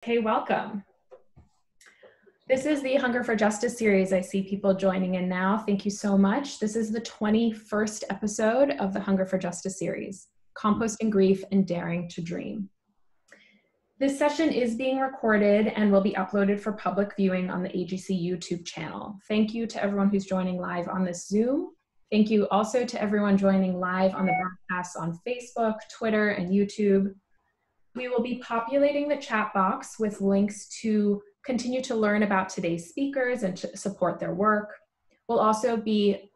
Hey, welcome. This is the Hunger for Justice series. I see people joining in now. Thank you so much. This is the 21st episode of the Hunger for Justice series, Composting Grief and Daring to Dream. This session is being recorded and will be uploaded for public viewing on the AGC YouTube channel. Thank you to everyone who's joining live on this Zoom. Thank you also to everyone joining live on the broadcast on Facebook, Twitter, and YouTube. We will be populating the chat box with links to continue to learn about today's speakers and to support their work. We'll also be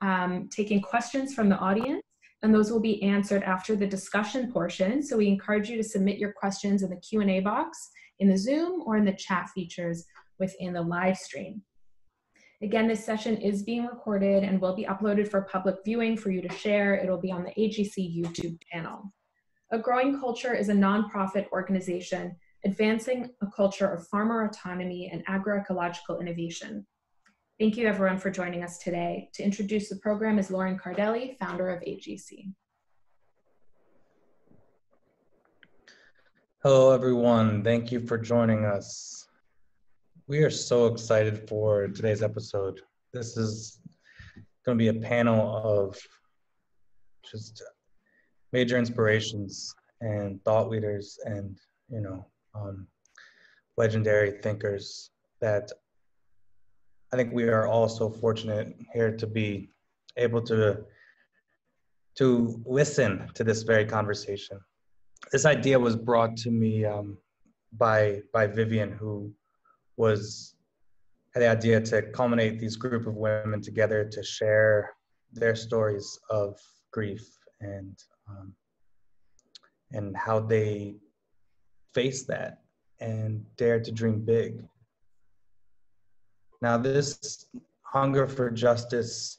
taking questions from the audience, and those will be answered after the discussion portion. So we encourage you to submit your questions in the Q&A box in the Zoom or in the chat features within the live stream. Again, this session is being recorded and will be uploaded for public viewing for you to share. It'll be on the AGC YouTube channel. A Growing Culture is a nonprofit organization advancing a culture of farmer autonomy and agroecological innovation. Thank you everyone for joining us today. To introduce the program is Lauren Cardelli, founder of AGC. Hello everyone, thank you for joining us. We are so excited for today's episode. This is going to be a panel of just major inspirations and thought leaders and, legendary thinkers that I think we are all so fortunate here to be able to listen to this very conversation. This idea was brought to me by Vivien, who had the idea to culminate these group of women together to share their stories of grief and how they face that and dare to dream big. Now, this Hunger for Justice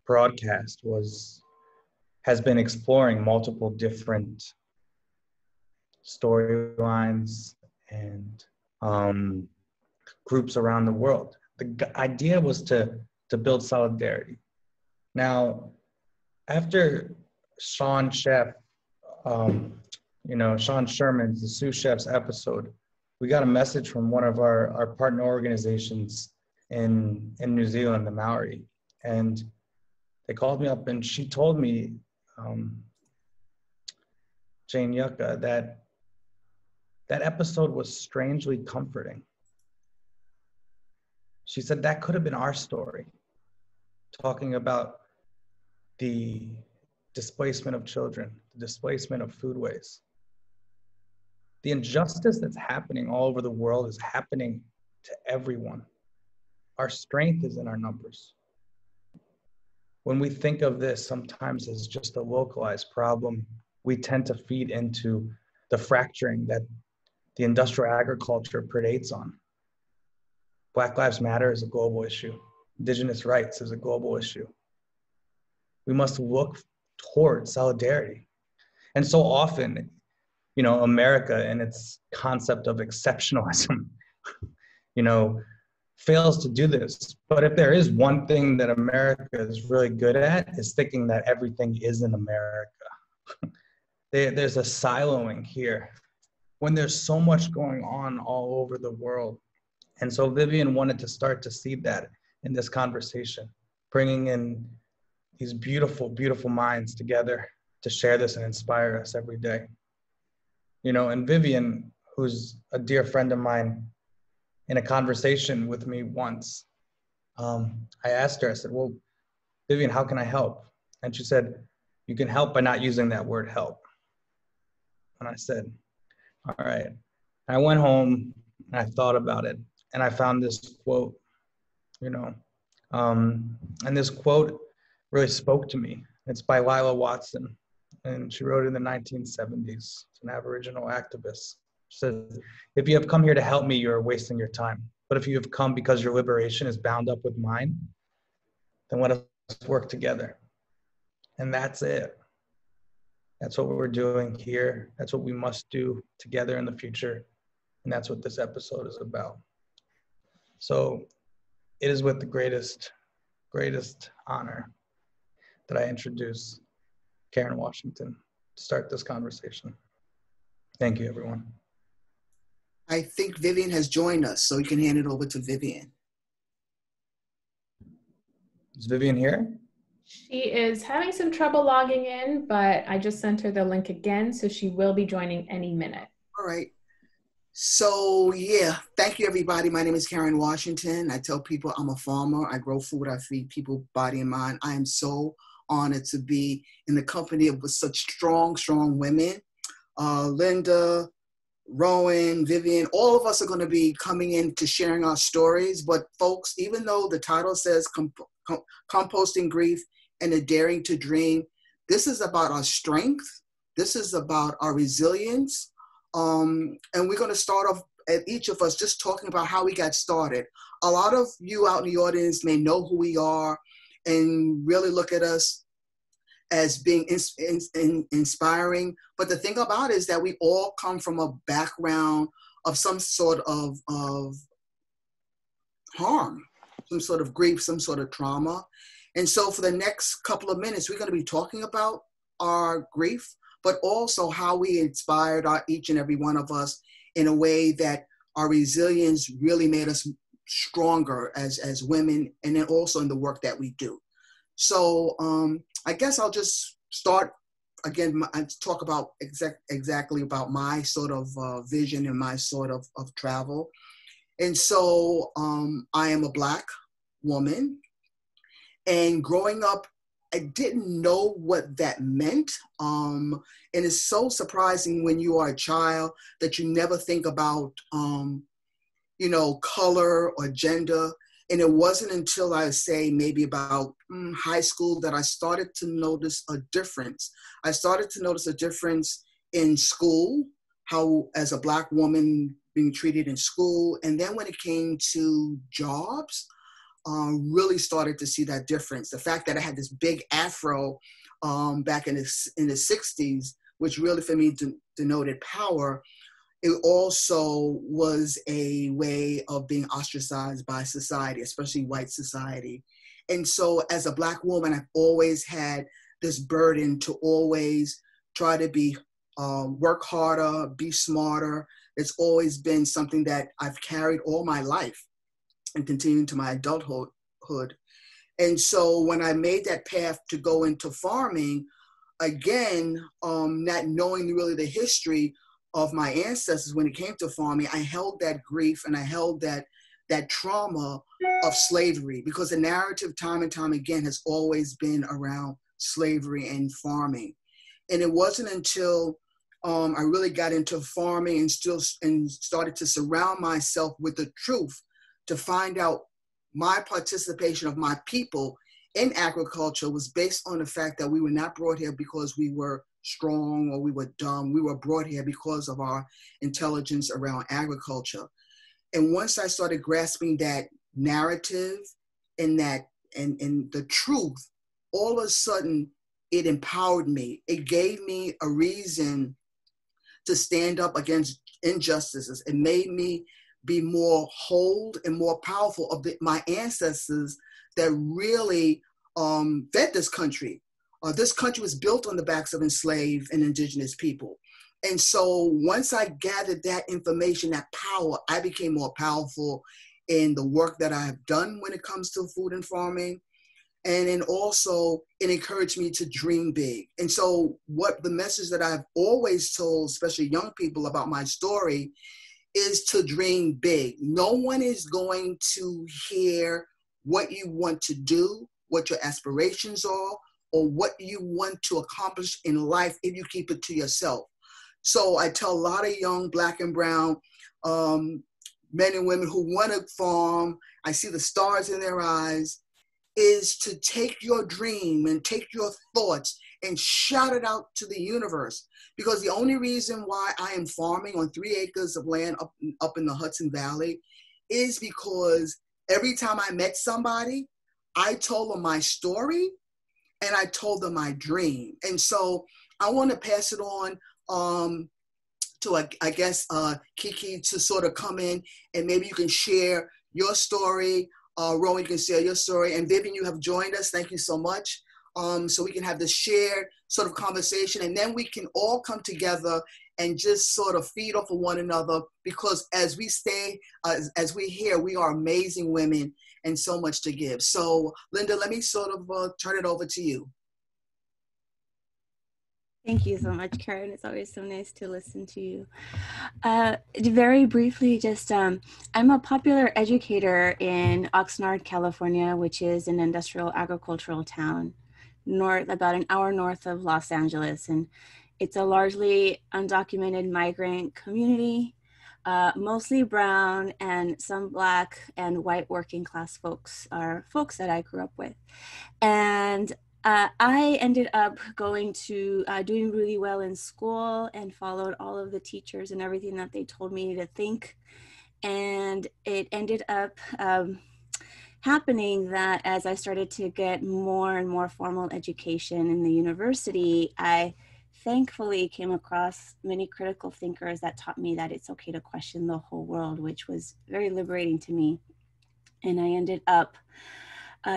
broadcast has been exploring multiple different storylines and groups around the world. The idea was to build solidarity. Now, after Sean Chef, Sean Sherman's, the sous chef's episode, we got a message from one of our partner organizations in New Zealand, the Maori, and they called me up and she told me, Jane Yucca, that episode was strangely comforting. She said that could have been our story, talking about the displacement of children, the displacement of foodways. The injustice that's happening all over the world is happening to everyone. Our strength is in our numbers. When we think of this sometimes as just a localized problem, we tend to feed into the fracturing that the industrial agriculture predates on. Black Lives Matter is a global issue. Indigenous rights is a global issue. We must look toward solidarity. And so often, America and its concept of exceptionalism, fails to do this. But if there is one thing that America is really good at, is thinking that everything is in America. There's a siloing here when there's so much going on all over the world. And so Vivien wanted to start to see that in this conversation, bringing in these beautiful, beautiful minds together to share this and inspire us every day. And Vivien, who's a dear friend of mine, in a conversation with me once, I asked her, I said, well, Vivien, how can I help? And she said, you can help by not using that word help. And I said, all right. I went home and I thought about it and I found this quote, and this quote really spoke to me. It's by Lila Watson, and she wrote it in the 1970s. It's an Aboriginal activist. She says, if you have come here to help me, you are wasting your time. But if you have come because your liberation is bound up with mine, then let us work together. And that's it. That's what we're doing here. That's what we must do together in the future. And that's what this episode is about. So it is with the greatest honor that I introduce Karen Washington to start this conversation. Thank you, everyone. I think Vivien has joined us, so you can hand it over to Vivien. Is Vivien here? She is having some trouble logging in, but I just sent her the link again, so she will be joining any minute. All right. So yeah, thank you everybody. My name is Karen Washington. I tell people I'm a farmer. I grow food. I feed people body and mind. I am so honored to be in the company of such strong women. Linda, Rowen, Vivien, all of us are going to be coming in to sharing our stories. But folks, even though the title says Composting Grief and the Daring to Dream, this is about our strength. This is about our resilience. And we're going to start off at each of us just talking about how we got started. A lot of you out in the audience may know who we are and really look at us as being inspiring. But the thing about it is that we all come from a background of some sort of harm, some sort of grief, some sort of trauma. And so for the next couple of minutes, we're going to be talking about our grief, but also how we inspired each and every one of us in a way that our resilience really made us stronger as women, and then also in the work that we do. So I guess I'll just start again, talk about exactly about my sort of vision and my sort of travel. And so I am a Black woman, and growing up, I didn't know what that meant. And it's so surprising when you are a child that you never think about, color or gender. And it wasn't until I would say maybe about high school that I started to notice a difference. I started to notice a difference in school, how as a Black woman being treated in school. And then when it came to jobs, really started to see that difference. The fact that I had this big afro back in the 60s, which really for me denoted power, it also was a way of being ostracized by society, especially white society. And so as a Black woman, I've always had this burden to always try to be work harder, be smarter. It's always been something that I've carried all my life and continuing to my adulthood. And so when I made that path to go into farming, again, not knowing really the history of my ancestors when it came to farming, I held that grief and I held that trauma of slavery, because the narrative time and time again has always been around slavery and farming. And it wasn't until I really got into farming and started to surround myself with the truth to find out my participation of my people in agriculture was based on the fact that we were not brought here because we were strong or we were dumb. We were brought here because of our intelligence around agriculture. And once I started grasping that narrative and the truth, all of a sudden it empowered me. It gave me a reason to stand up against injustices. It made me be more whole and more powerful of my ancestors that really fed this country. This country was built on the backs of enslaved and indigenous people. And so once I gathered that information, that power, I became more powerful in the work that I have done when it comes to food and farming. And then also it encouraged me to dream big. And so what the message that I've always told, especially young people about my story, is to dream big. No one is going to hear what you want to do, what your aspirations are, or what you want to accomplish in life if you keep it to yourself. So I tell a lot of young Black and brown men and women who want to farm, I see the stars in their eyes, is to take your dream and take your thoughts and shout it out to the universe. Because the only reason why I am farming on 3 acres of land up in the Hudson Valley is because every time I met somebody, I told them my story and I told them my dream. And so I want to pass it on to, I guess, Kiki to sort of come in and maybe you can share your story. Rowen, you can share your story. And Vivien, you have joined us. Thank you so much. So we can have this shared sort of conversation, and then we can all come together and just sort of feed off of one another, because as we hear, we are amazing women and so much to give. So Linda, let me sort of turn it over to you. Thank you so much, Karen. It's always so nice to listen to you. Very briefly, just I'm a popular educator in Oxnard, California, which is an industrial agricultural town about an hour north of Los Angeles. And it's a largely undocumented migrant community, mostly brown, and some Black and white working class folks are folks that I grew up with. And I ended up going to doing really well in school and followed all of the teachers and everything that they told me to think. And it ended up happening that as I started to get more and more formal education in the university, I thankfully came across many critical thinkers that taught me that it's okay to question the whole world, which was very liberating to me. And I ended up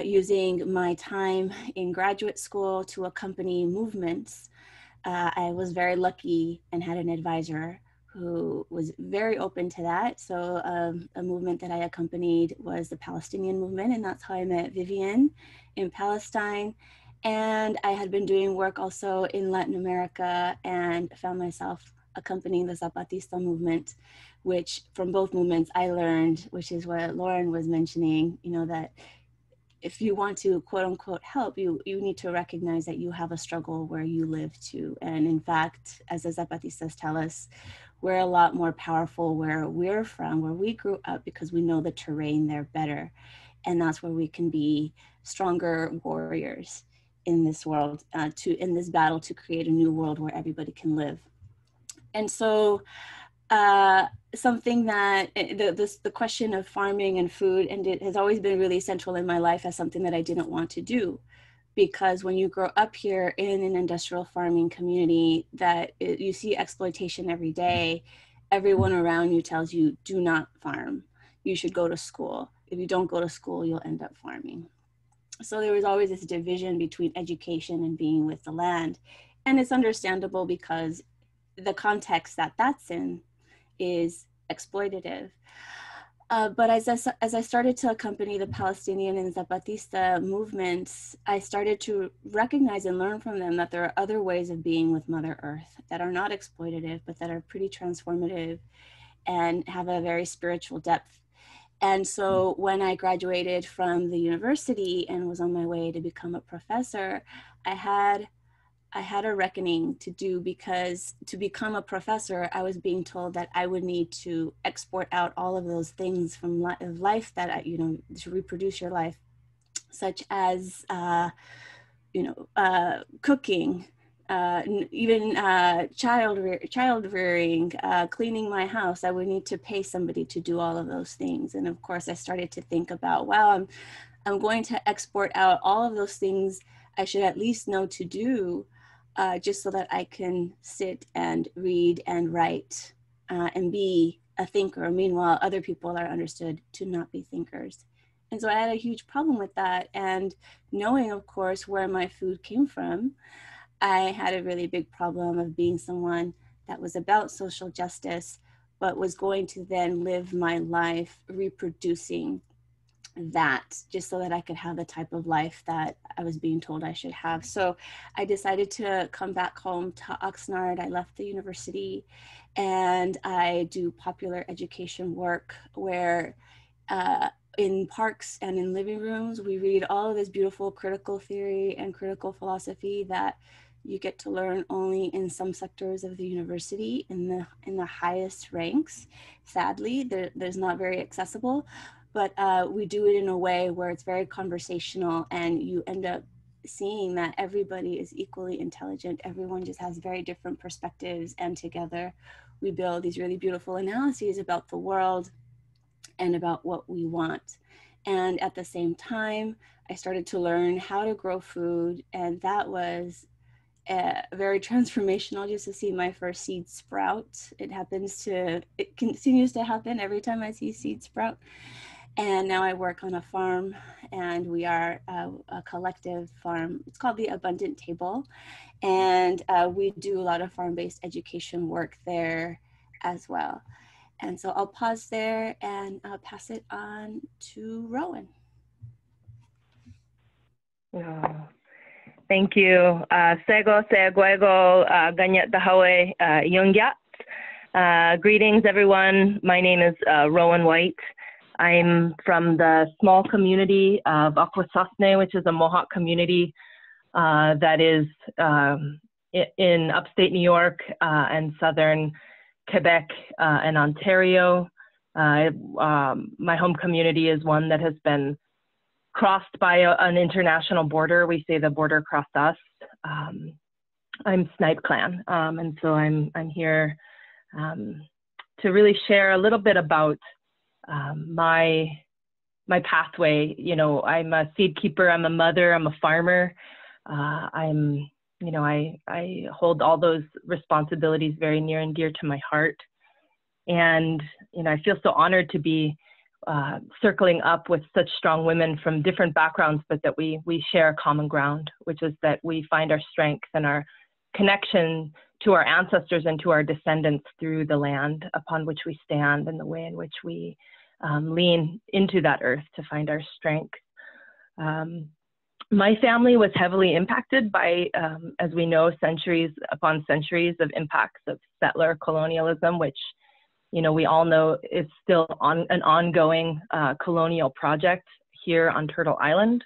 using my time in graduate school to accompany movements. I was very lucky and had an advisor who was very open to that. So a movement that I accompanied was the Palestinian Movement, and that's how I met Vivien in Palestine. And I had been doing work also in Latin America and found myself accompanying the Zapatista movement, which from both movements I learned, which is what Lauren was mentioning, you know, that if you want to quote unquote help, you need to recognize that you have a struggle where you live too. And in fact, as the Zapatistas tell us, we're a lot more powerful where we're from, where we grew up, because we know the terrain there better. And that's where we can be stronger warriors in this world, in this battle to create a new world where everybody can live. And so something that the question of farming and food, and it has always been really central in my life as something that I didn't want to do, because when you grow up here in an industrial farming community you see exploitation every day, everyone around you tells you, do not farm, you should go to school. If you don't go to school, you'll end up farming. So there was always this division between education and being with the land. And it's understandable because the context that that's in is exploitative. But as I started to accompany the Palestinian and Zapatista movements, I started to recognize and learn from them that there are other ways of being with Mother Earth that are not exploitative, but that are pretty transformative and have a very spiritual depth. And so when I graduated from the university and was on my way to become a professor, I had a reckoning to do, because to become a professor, I was being told that I would need to export out all of those things from life that, to reproduce your life, such as, cooking, even child rearing, cleaning my house. I would need to pay somebody to do all of those things. And of course, I started to think about, wow, I'm going to export out all of those things I should at least know to do, just so that I can sit and read and write and be a thinker. Meanwhile, other people are understood to not be thinkers. And so I had a huge problem with that. And knowing, of course, where my food came from, I had a really big problem of being someone that was about social justice, but was going to then live my life reproducing that, just so that I could have the type of life that I was being told I should have. So I decided to come back home to Oxnard. I left the university and I do popular education work where in parks and in living rooms, we read all of this beautiful critical theory and critical philosophy that you get to learn only in some sectors of the university in the highest ranks. Sadly, there's not very accessible. But we do it in a way where it's very conversational, and you end up seeing that everybody is equally intelligent. Everyone just has very different perspectives, and together we build these really beautiful analyses about the world and about what we want. And at the same time, I started to learn how to grow food, and that was very transformational, just to see my first seed sprout. It continues to happen every time I see seed sprout. And now I work on a farm, and we are a collective farm. It's called the Abundant Table. And we do a lot of farm-based education work there as well. And so I'll pause there and pass it on to Rowen. Oh, thank you. Sego seguego ganyat dahawe yungyat. Greetings, everyone. My name is Rowen White. I'm from the small community of Akwesasne, which is a Mohawk community that is in upstate New York and southern Quebec and Ontario. My home community is one that has been crossed by an international border. We say the border crossed us. I'm Snipe Clan, and so I'm here to really share a little bit about my pathway. You know, I'm a seed keeper, I'm a mother, I'm a farmer. I hold all those responsibilities very near and dear to my heart. And, you know, I feel so honored to be circling up with such strong women from different backgrounds, but that we share a common ground, which is that we find our strength and our connection to our ancestors and to our descendants through the land upon which we stand and the way in which we lean into that earth to find our strength. My family was heavily impacted by, as we know, centuries upon centuries of impacts of settler colonialism, which, you know, we all know is still an ongoing colonial project here on Turtle Island.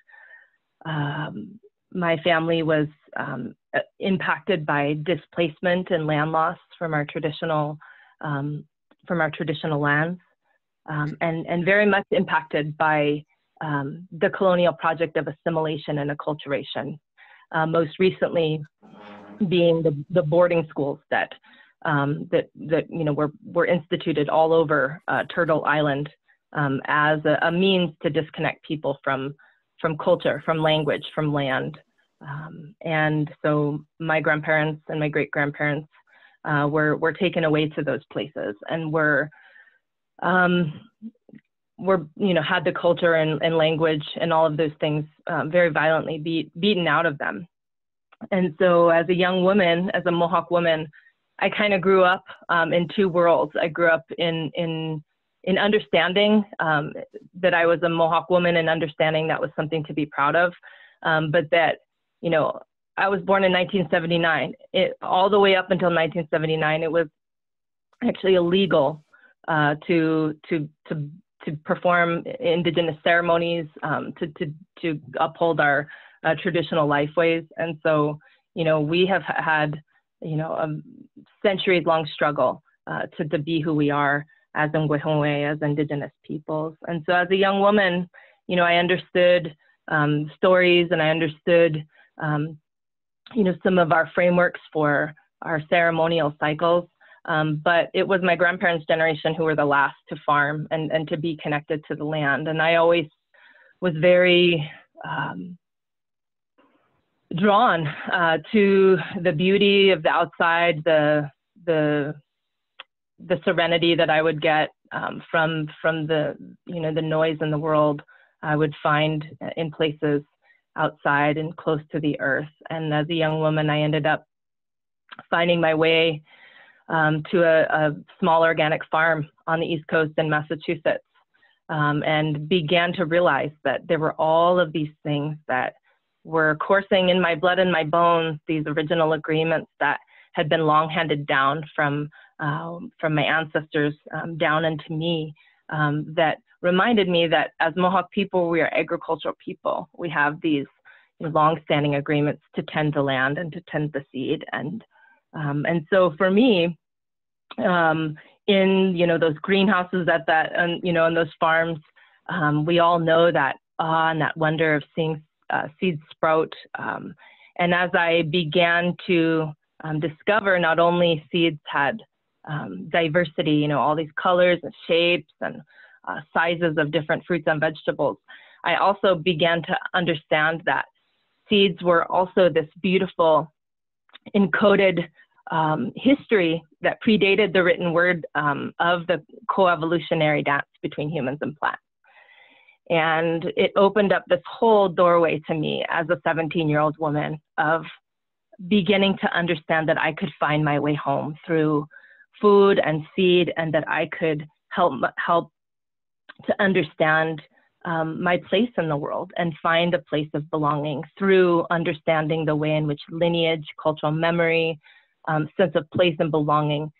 My family was impacted by displacement and land loss from our traditional lands, and very much impacted by the colonial project of assimilation and acculturation, most recently being the boarding schools that you know were instituted all over Turtle Island as a means to disconnect people from culture, from language, from land. And so my grandparents and my great-grandparents were taken away to those places and were you know, had the culture and language and all of those things very violently beaten out of them. And so as a young woman, as a Mohawk woman, I kind of grew up in two worlds. I grew up in understanding that I was a Mohawk woman and understanding that was something to be proud of, but that, you know, I was born in 1979. All the way up until 1979, it was actually illegal to perform indigenous ceremonies, to uphold our traditional lifeways. And so, you know, we have had, you know, a centuries-long struggle to be who we are as Ngwehongwe, as indigenous peoples. And so as a young woman, you know, I understood stories, and I understood, you know, some of our frameworks for our ceremonial cycles. But it was my grandparents' generation who were the last to farm and to be connected to the land. And I always was very drawn to the beauty of the outside, the serenity that I would get from the, you know, the noise in the world I would find in places outside and close to the earth. And as a young woman, I ended up finding my way to a small organic farm on the East Coast in Massachusetts, and began to realize that there were all of these things that were coursing in my blood and my bones, these original agreements that had been long handed down from my ancestors down into me, that reminded me that as Mohawk people, we are agricultural people. We have these, you know, long-standing agreements to tend the land and to tend the seed. And so for me, in, you know, those greenhouses at that, you know, in those farms, we all know that awe and that wonder of seeing seeds sprout. And as I began to discover not only seeds had diversity, you know, all these colors and shapes and sizes of different fruits and vegetables, I also began to understand that seeds were also this beautiful encoded history that predated the written word of the coevolutionary dance between humans and plants. And it opened up this whole doorway to me as a 17-year-old woman of beginning to understand that I could find my way home through food and seed, and that I could help to understand my place in the world and find a place of belonging through understanding the way in which lineage, cultural memory, sense of place and belonging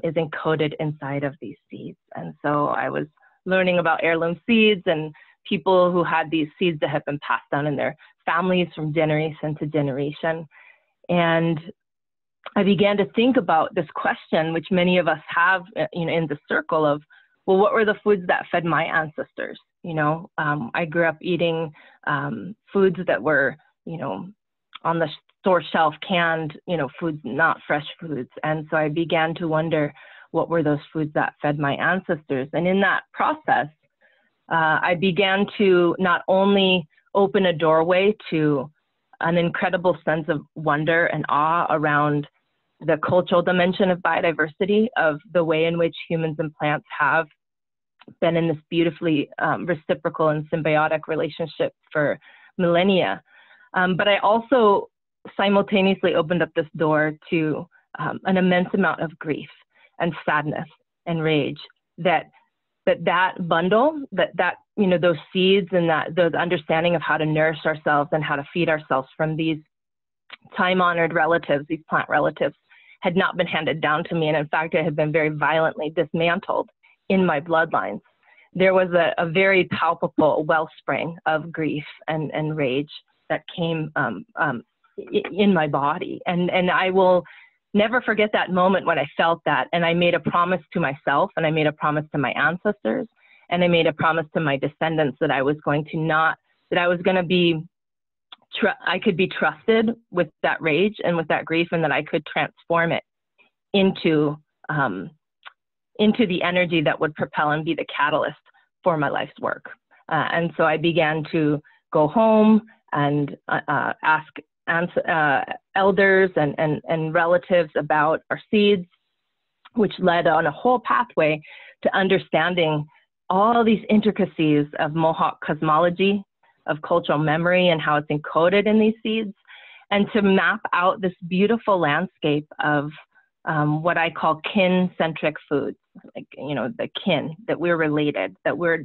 is encoded inside of these seeds. And so I was learning about heirloom seeds and people who had these seeds that had been passed down in their families from generation to generation. And I began to think about this question, which many of us have, in the circle of, well, what were the foods that fed my ancestors? I grew up eating foods that were, on the store shelf, canned, foods, not fresh foods. And so I began to wonder, what were those foods that fed my ancestors? And in that process, I began to not only open a doorway to an incredible sense of wonder and awe around the cultural dimension of biodiversity, of the way in which humans and plants have been in this beautifully reciprocal and symbiotic relationship for millennia. But I also simultaneously opened up this door to an immense amount of grief and sadness and rage that bundle, those seeds and those understanding of how to nourish ourselves and how to feed ourselves from these time-honored relatives, these plant relatives, had not been handed down to me. And in fact, it had been very violently dismantled in my bloodlines. There was a very palpable wellspring of grief and rage that came in my body. And I will never forget that moment when I felt that. And I made a promise to myself, and I made a promise to my ancestors, and I made a promise to my descendants that I was going to be, I could be trusted with that rage and with that grief, and that I could transform it into the energy that would propel and be the catalyst for my life's work. And so I began to go home and ask elders and relatives about our seeds, which led on a whole pathway to understanding all these intricacies of Mohawk cosmology, of cultural memory, and how it's encoded in these seeds, and to map out this beautiful landscape of what I call kin-centric foods, like, the kin, that we're related, that we're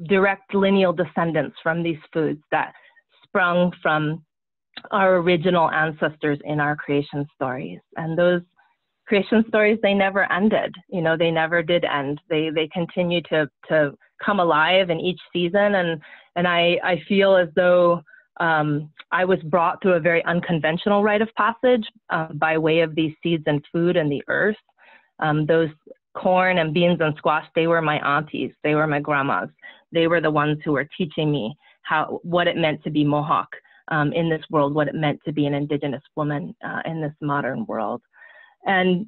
direct lineal descendants from these foods that sprung from our original ancestors in our creation stories. And those creation stories, they never ended, they never did end. They continue to come alive in each season. And I feel as though I was brought through a very unconventional rite of passage by way of these seeds and food and the earth. Those corn and beans and squash, they were my aunties, they were my grandmas. They were the ones who were teaching me what it meant to be Mohawk in this world, what it meant to be an Indigenous woman in this modern world. And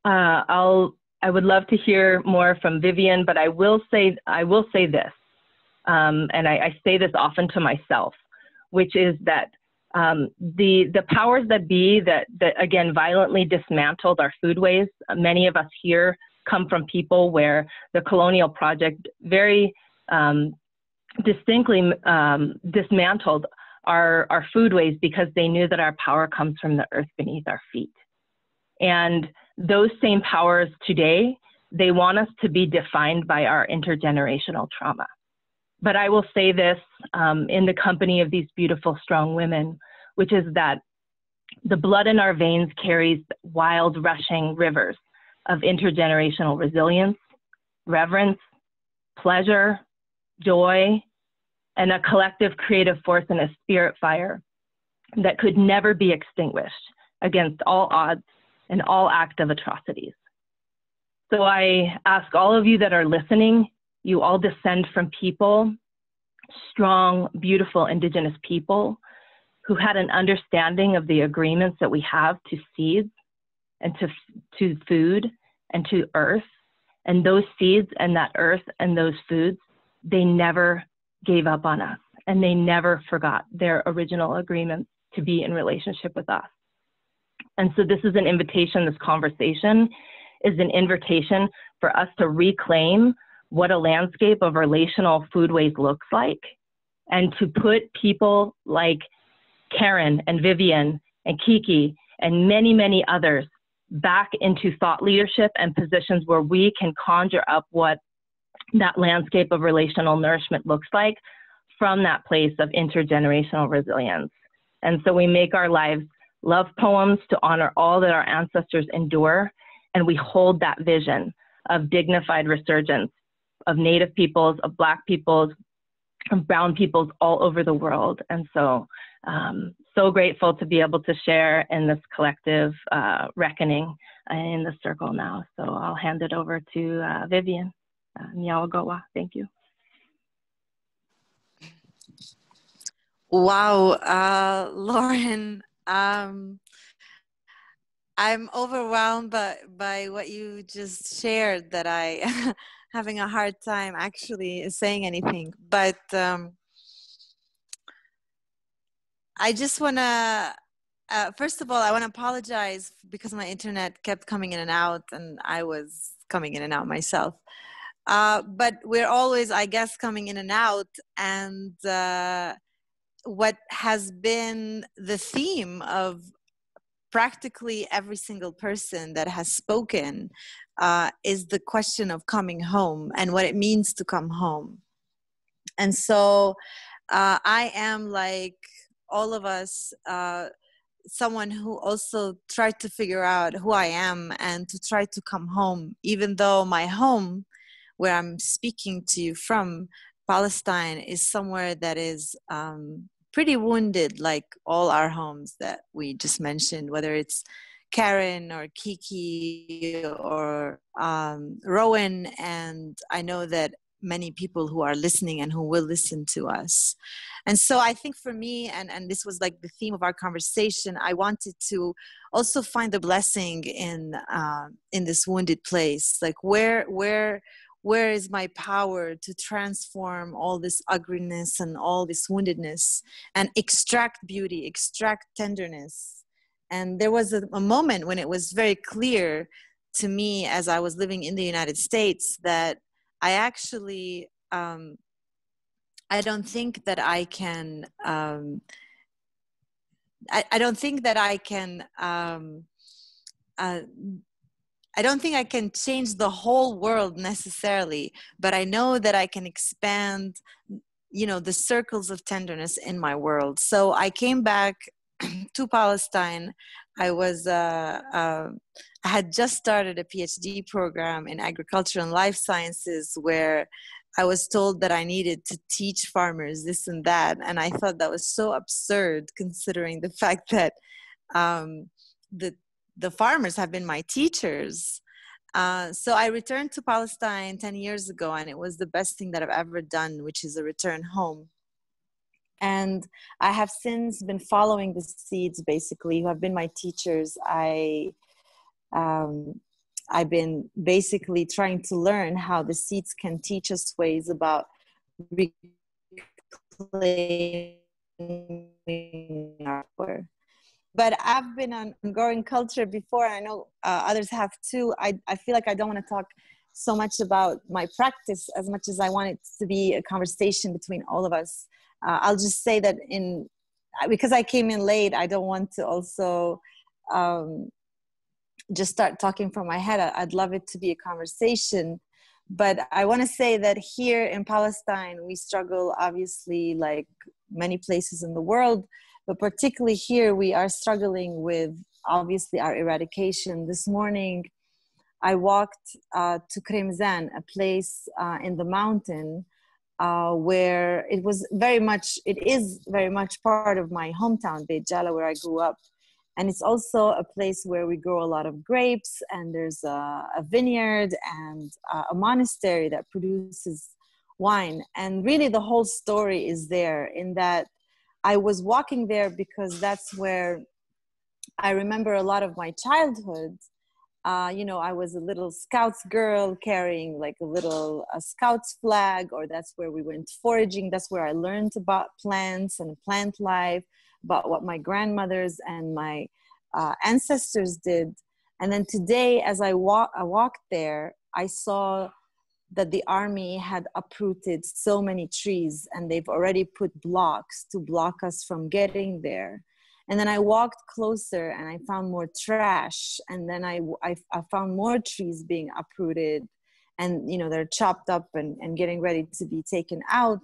I would love to hear more from Vivien, but I will say this, and I say this often to myself, which is that the powers that be that again violently dismantled our foodways. Many of us here come from people where the colonial project very distinctly dismantled our foodways because they knew that our power comes from the earth beneath our feet. And those same powers today, they want us to be defined by our intergenerational trauma. But I will say this in the company of these beautiful, strong women, which is that the blood in our veins carries wild, rushing rivers of intergenerational resilience, reverence, pleasure, joy, and a collective creative force and a spirit fire that could never be extinguished against all odds and all act of atrocities. So I ask all of you that are listening, you all descend from people, strong, beautiful Indigenous people who had an understanding of the agreements that we have to seeds and to food and to earth. And those seeds and that earth and those foods, they never gave up on us, and they never forgot their original agreements to be in relationship with us. And so this is an invitation, this conversation is an invitation for us to reclaim what a landscape of relational foodways looks like, and to put people like Karen and Vivien and Kiki and many, many others back into thought leadership and positions where we can conjure up what that landscape of relational nourishment looks like from that place of intergenerational resilience. And so we make our lives love poems to honor all that our ancestors endure, and we hold that vision of dignified resurgence of Native peoples, of Black peoples, of brown peoples all over the world. And so, so grateful to be able to share in this collective reckoning in the circle now. So I'll hand it over to Vivien. Nyawagowa, thank you. Wow, Lauren, I'm overwhelmed by what you just shared, that I having a hard time actually saying anything. But I just want to, first of all, I want to apologize because my internet kept coming in and out, and I was coming in and out myself. But we're always, I guess, coming in and out. And what has been the theme of practically every single person that has spoken is the question of coming home and what it means to come home. And so I am, like all of us, someone who also tried to figure out who I am and to try to come home, even though my home, where I'm speaking to you from, Palestine, is somewhere that is pretty wounded, like all our homes that we just mentioned, whether it's Karen or Kiki or Rowen, and I know that many people who are listening and who will listen to us. And so I think for me, and this was like the theme of our conversation, I wanted to also find the blessing in this wounded place. Like where is my power to transform all this ugliness and all this woundedness and extract beauty, extract tenderness? And there was a moment when it was very clear to me, as I was living in the United States, that I actually, I don't think that I can, I don't think that I can, I don't think I can change the whole world necessarily, but I know that I can expand, you know, the circles of tenderness in my world. So I came back to Palestine. I was, I had just started a PhD program in agriculture and life sciences, where I was told that I needed to teach farmers this and that. And I thought that was so absurd, considering the fact that the farmers have been my teachers. So I returned to Palestine 10 years ago, and it was the best thing that I've ever done, which is a return home. And I have since been following the seeds, basically, who have been my teachers. I've been basically trying to learn how the seeds can teach us ways about reclaiming our power. But I've been on growing culture before, and I know others have too. I feel like I don't want to talk so much about my practice as much as I want it to be a conversation between all of us. I'll just say that because I came in late, I don't want to also just start talking from my head. I'd love it to be a conversation. But I want to say that here in Palestine, we struggle, obviously, like many places in the world, but particularly here, we are struggling with, obviously, our eradication. This morning, I walked to Kremzan, a place in the mountain where it is very much part of my hometown, Beit Jala, where I grew up. And it's also a place where we grow a lot of grapes, and there's a vineyard and a monastery that produces wine. And really the whole story is there, in that I was walking there because that's where I remember a lot of my childhood. You know, I was a little Scouts girl carrying like a Scouts flag, or that's where we went foraging. That's where I learned about plants and plant life, about what my grandmothers and my ancestors did. And then today, as I walked there, I saw that the army had uprooted so many trees and they've already put blocks to block us from getting there. And then I walked closer and I found more trash. And then I found more trees being uprooted and, you know, they're chopped up and getting ready to be taken out.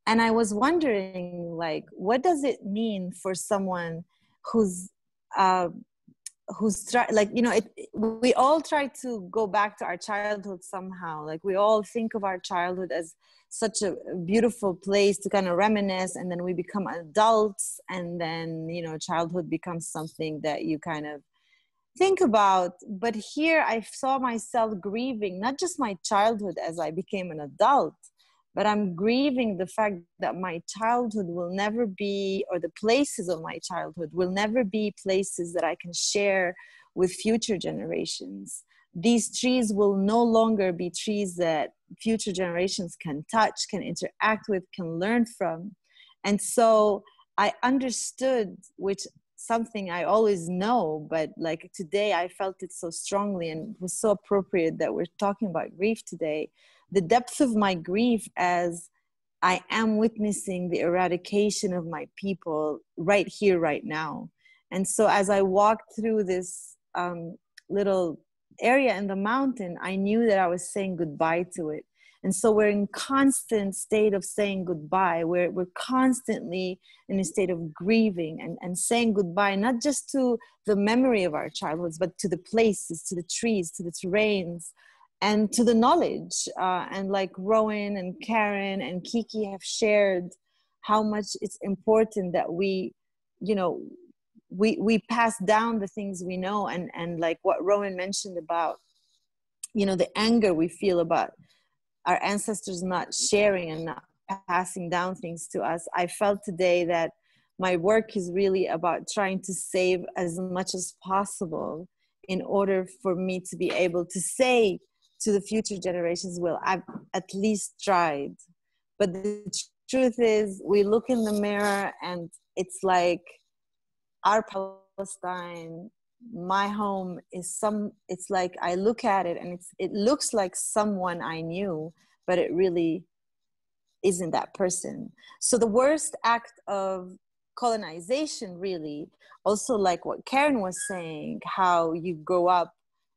And I was wondering, like, what does it mean for someone who's like, you know, we all try to go back to our childhood somehow. Like, we all think of our childhood as such a beautiful place to kind of reminisce, and then we become adults, and then, you know, childhood becomes something that you kind of think about. But here I saw myself grieving not just my childhood as I became an adult, but I'm grieving the fact that my childhood will never be, or the places of my childhood will never be places that I can share with future generations. These trees will no longer be trees that future generations can touch, can interact with, can learn from. And so I understood, which something I always know, but like today I felt it so strongly, and it was so appropriate that we're talking about grief today. The depth of my grief as I am witnessing the eradication of my people right here, right now. And so as I walked through this little area in the mountain, I knew that I was saying goodbye to it. And so we're in constant state of saying goodbye. We're constantly in a state of grieving and saying goodbye, not just to the memory of our childhoods, but to the places, to the trees, to the terrains, and to the knowledge. And like Rowen and Karen and Kiki have shared how much it's important that we, you know, we pass down the things we know. And like what Rowen mentioned about, you know, the anger we feel about our ancestors not sharing and not passing down things to us. I felt today that my work is really about trying to save as much as possible in order for me to be able to say to the future generations, well, I've at least tried. But the truth is, we look in the mirror and it's like our Palestine, my home is it's like I look at it and it looks like someone I knew, but it really isn't that person. So the worst act of colonization, really, also like what Karen was saying, how you grow up,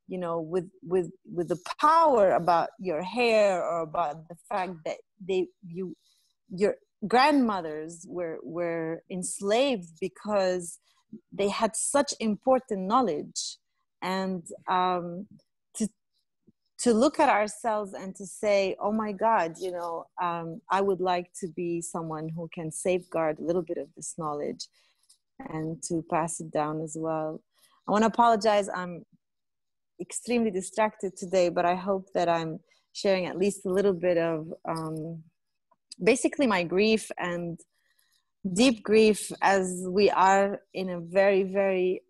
you know, with the power about your hair, or about the fact that your grandmothers were enslaved because they had such important knowledge. And to look at ourselves and to say, oh my God, you know, I would like to be someone who can safeguard a little bit of this knowledge and to pass it down as well. I want to apologize. I'm extremely distracted today, but I hope that I'm sharing at least a little bit of basically my grief, and deep grief, as we are in a very, very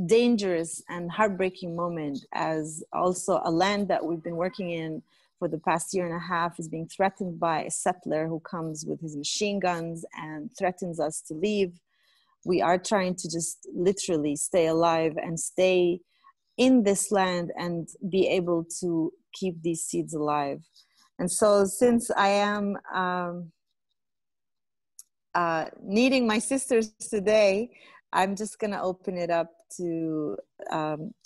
dangerous and heartbreaking moment, as also a land that we've been working in for the past year and a half is being threatened by a settler who comes with his machine guns and threatens us to leave. We are trying to just literally stay alive and stay in this land and be able to keep these seeds alive. And so since I am needing my sisters today, I'm just going to open it up to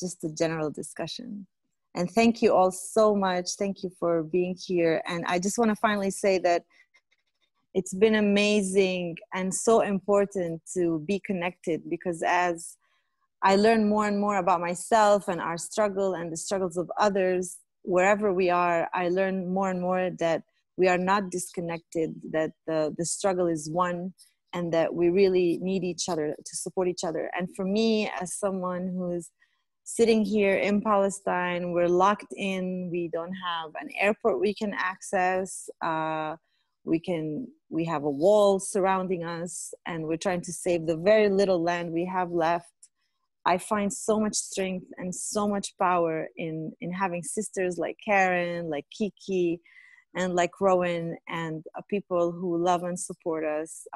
just a general discussion. And thank you all so much. Thank you for being here. And I just want to finally say that it's been amazing and so important to be connected, because as I learn more and more about myself and our struggle and the struggles of others, wherever we are, I learn more and more that we are not disconnected, that the struggle is one, and that we really need each other to support each other. And for me, as someone who's sitting here in Palestine, we're locked in, we don't have an airport we can access, we have a wall surrounding us, and we're trying to save the very little land we have left. I find so much strength and so much power in having sisters like Karen, like Kiki, and like Rowen, and people who love and support us.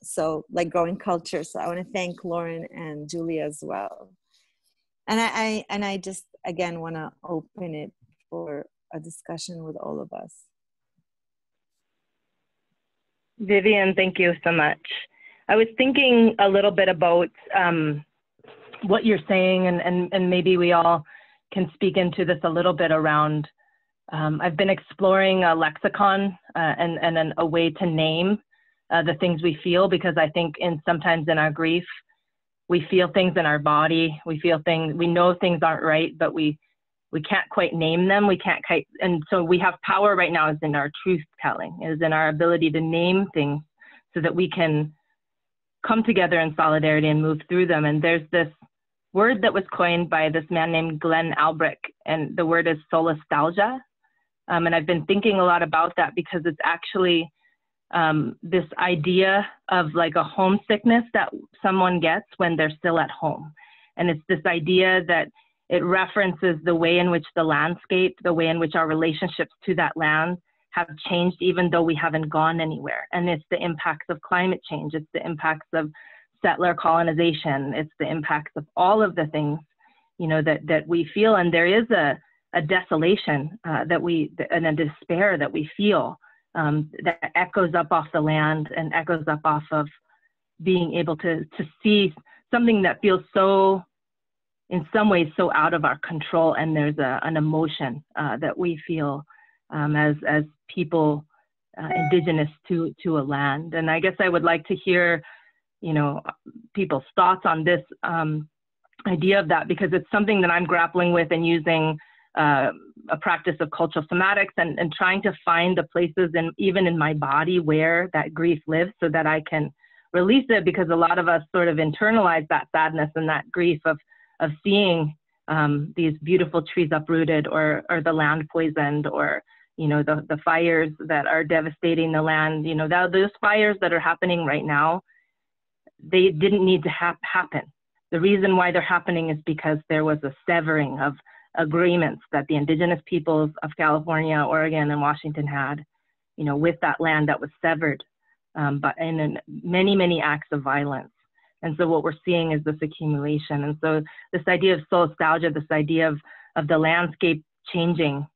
So like Growing Culture. So I want to thank Lauren and Julia as well. And I just, again, want to open it for a discussion with all of us. Vivien, thank you so much. I was thinking a little bit about what you're saying, and maybe we all can speak into this a little bit around, I've been exploring a lexicon and a way to name the things we feel, because I think sometimes in our grief, we feel things in our body, we feel things, we know things aren't right, but we can't quite name them, and so we have power right now is in our truth telling, is in our ability to name things so that we can come together in solidarity and move through them. And there's this word that was coined by this man named Glenn Albrecht, and the word is solastalgia. And I've been thinking a lot about that because it's actually this idea of like a homesickness that someone gets when they're still at home. And it's this idea that it references the way in which the landscape, the way in which our relationships to that land have changed, even though we haven't gone anywhere. And it's the impacts of climate change. It's the impacts of settler colonization. It's the impacts of all of the things, you know, that we feel. And there is a desolation and a despair that we feel that echoes up off the land and echoes up off of being able to see something that feels so, in some ways, so out of our control. And there's an emotion that we feel as people indigenous to a land. And I guess I would like to hear, you know, people's thoughts on this idea of that, because it's something that I'm grappling with and using a practice of cultural somatics and trying to find the places even in my body where that grief lives so that I can release it, because a lot of us sort of internalize that sadness and that grief of seeing these beautiful trees uprooted or the land poisoned, or, you know, the fires that are devastating the land. You know, those fires that are happening right now, they didn't need to happen. The reason why they're happening is because there was a severing of agreements that the indigenous peoples of California, Oregon, and Washington had, you know, with that land that was severed, but in many, many acts of violence. And so what we're seeing is this accumulation. And so this idea of solastalgia, this idea of the landscape changing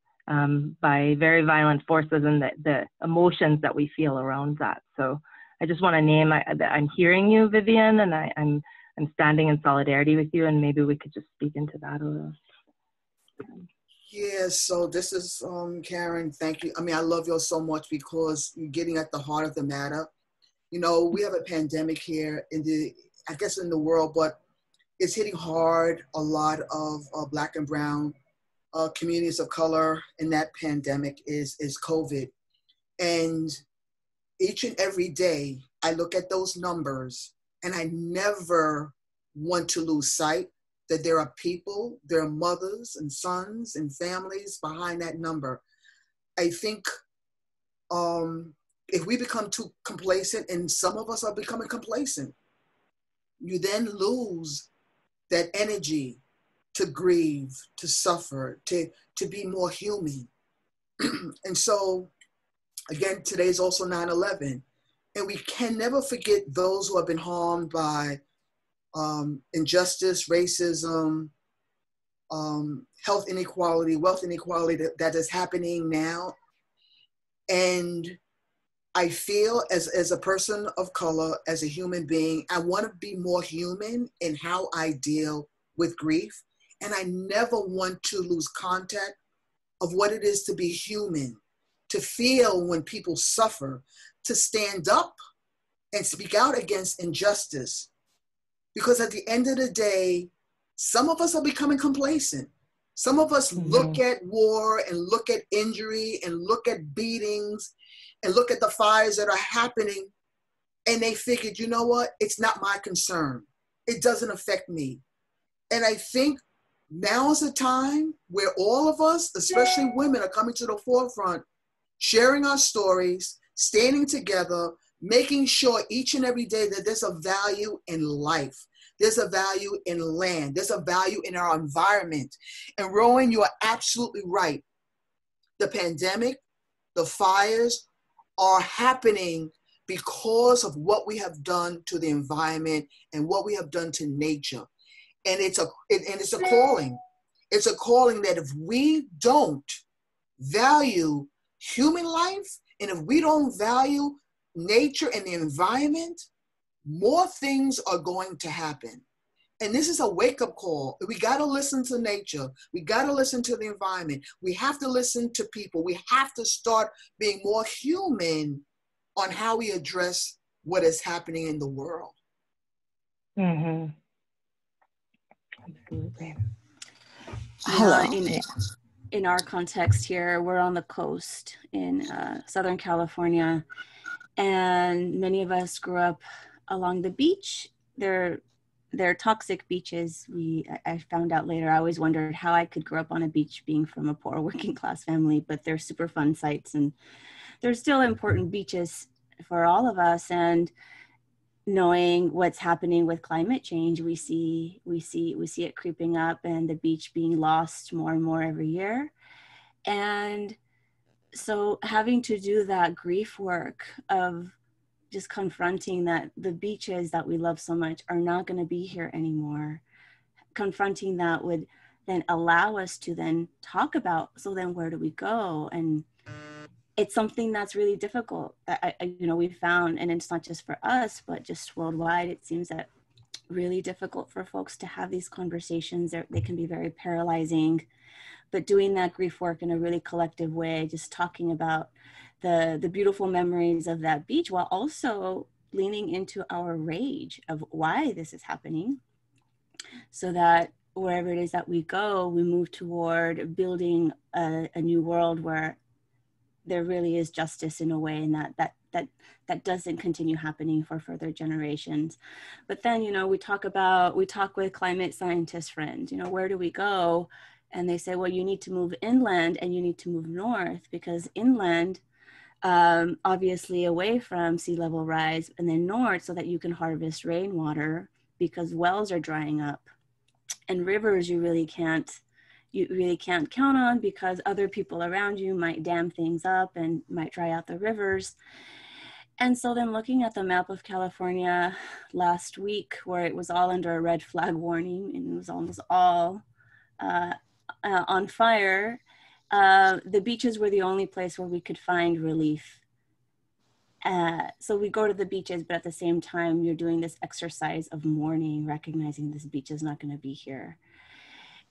by very violent forces and the emotions that we feel around that. So I just want to name that I'm hearing you, Vivien, and I'm standing in solidarity with you, and maybe we could just speak into that a little. Yeah, so this is Karen, thank you. I mean, I love you so much because you're getting at the heart of the matter. You know, we have a pandemic here in the world, but it's hitting hard a lot of Black and brown communities of color, and that pandemic is COVID. And each and every day, I look at those numbers, and I never want to lose sight that there are people, there are mothers and sons and families behind that number. I think if we become too complacent, and some of us are becoming complacent, you then lose that energy to grieve, to suffer, to be more human. And so, again, today is also 9/11. And we can never forget those who have been harmed by injustice, racism, health inequality, wealth inequality that is happening now. And I feel as a person of color, as a human being, I want to be more human in how I deal with grief. And I never want to lose contact of what it is to be human, to feel when people suffer, to stand up and speak out against injustice. Because at the end of the day, some of us are becoming complacent. Some of us look at war and look at injury and look at beatings and look at the fires that are happening, and they figured, you know what? It's not my concern. It doesn't affect me. And I think now is a time where all of us, especially women, are coming to the forefront, sharing our stories, standing together, making sure each and every day that there's a value in life. There's a value in land. There's a value in our environment. And Rowen, you are absolutely right. The pandemic, the fires are happening because of what we have done to the environment and what we have done to nature. And it's a calling. It's a calling that if we don't value human life, and if we don't value nature and the environment, more things are going to happen. And this is a wake-up call. We got to listen to nature. We got to listen to the environment. We have to listen to people. We have to start being more human on how we address what is happening in the world. Mm-hmm. Absolutely. Hello. In our context here, we're on the coast in Southern California, and many of us grew up along the beach. They're toxic beaches. I found out later. I always wondered how I could grow up on a beach being from a poor working class family, but they're super fun sites, and they're still important beaches for all of us. And knowing what's happening with climate change, we see it creeping up, and the beach being lost more and more every year. And so having to do that grief work of just confronting that the beaches that we love so much are not going to be here anymore, confronting that would then allow us to then talk about, so then where do we go? And it's something that's really difficult that we found, and it's not just for us, but just worldwide. It seems that really difficult for folks to have these conversations. They can be very paralyzing, but doing that grief work in a really collective way, just talking about the beautiful memories of that beach, while also leaning into our rage of why this is happening, so that wherever it is that we go, we move toward building a new world where there really is justice in a way, and that doesn't continue happening for further generations. But then, we talk with climate scientist friends, where do we go? And they say, well, you need to move inland and you need to move north, because inland, obviously away from sea level rise, and then north so that you can harvest rainwater, because wells are drying up, and rivers you really can't count on, because other people around you might dam things up and might dry out the rivers. And so then looking at the map of California last week, where it was all under a red flag warning and it was almost all on fire, the beaches were the only place where we could find relief. So we go to the beaches, but at the same time, you're doing this exercise of mourning, recognizing this beach is not going to be here.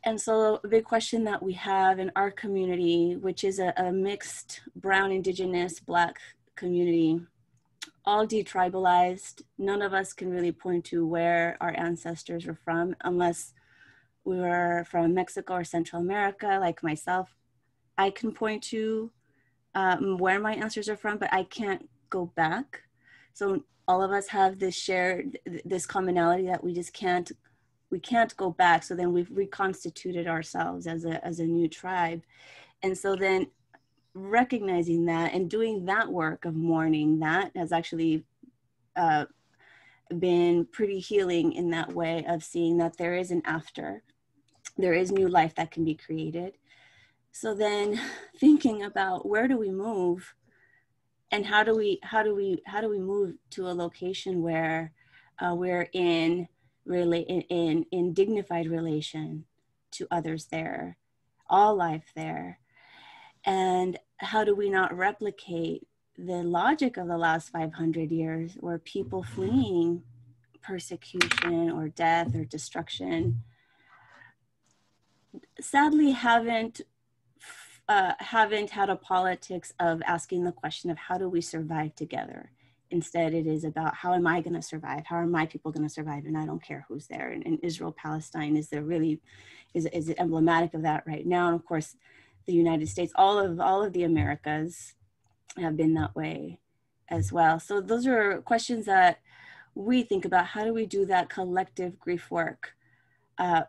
And so a big question that we have in our community, which is a mixed brown, indigenous, Black community, all detribalized. None of us can really point to where our ancestors were from, unless we were from Mexico or Central America, like myself. I can point to where my ancestors are from, but I can't go back. So all of us have this commonality that we just can't go back. So then we've reconstituted ourselves as a new tribe. And so then recognizing that and doing that work of mourning, that has actually been pretty healing in that way of seeing that there is an after, there is new life that can be created. So then thinking about where do we move, and how do we move to a location where we're in dignified relation to others there, all life there, and how do we not replicate the logic of the last 500 years, where people fleeing persecution or death or destruction sadly haven't had a politics of asking the question of how do we survive together. Instead, it is about how am I going to survive? How are my people going to survive? And I don't care who's there. And Israel, Palestine is emblematic of that right now. And of course, the United States, all of the Americas have been that way as well. So those are questions that we think about. How do we do that collective grief work?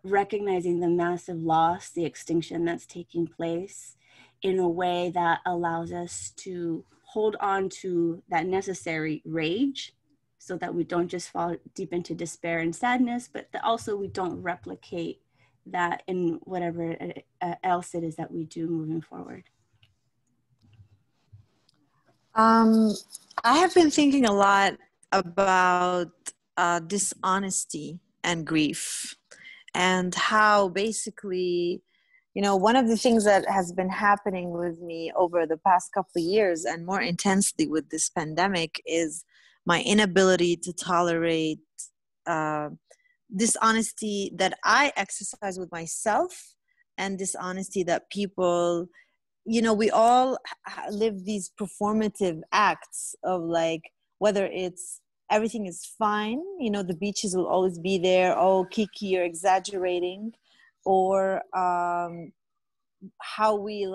Recognizing the massive loss, the extinction that's taking place, in a way that allows us to hold on to that necessary rage, so that we don't just fall deep into despair and sadness, but that also we don't replicate that in whatever else it is that we do moving forward. I have been thinking a lot about dishonesty and grief, and how basically one of the things that has been happening with me over the past couple of years, and more intensely with this pandemic, is my inability to tolerate dishonesty that I exercise with myself, and dishonesty that people, we all live these performative acts of, like, whether it's everything is fine, the beaches will always be there, oh, Kiki, you're exaggerating, or how we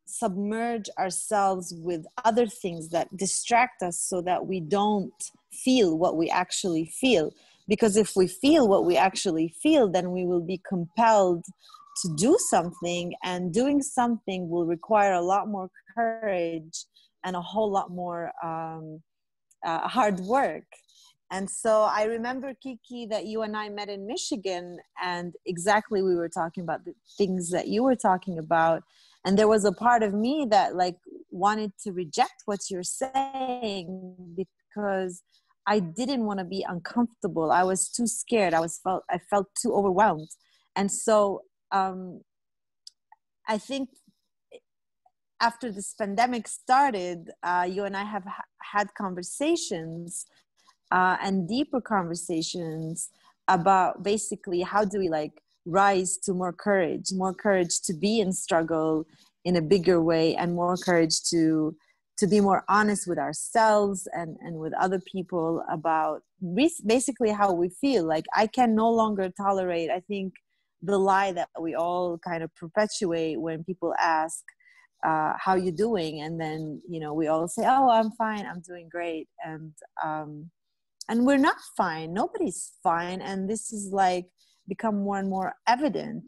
submerge ourselves with other things that distract us so that we don't feel what we actually feel. Because if we feel what we actually feel, then we will be compelled to do something, and doing something will require a lot more courage and a whole lot more hard work. And so I remember, Kiki, that you and I met in Michigan, and exactly we were talking about the things that you were talking about. And there was a part of me that wanted to reject what you're saying, because I didn't want to be uncomfortable. I was too scared. I felt too overwhelmed. And so I think after this pandemic started, you and I have had conversations and deeper conversations about basically how do we rise to more courage to be in struggle in a bigger way, and more courage to be more honest with ourselves and with other people about basically how we feel. I can no longer tolerate, I think, the lie that we all kind of perpetuate when people ask, how you doing? And then, we all say, oh, I'm fine, I'm doing great. And we're not fine. Nobody's fine. And this is become more and more evident.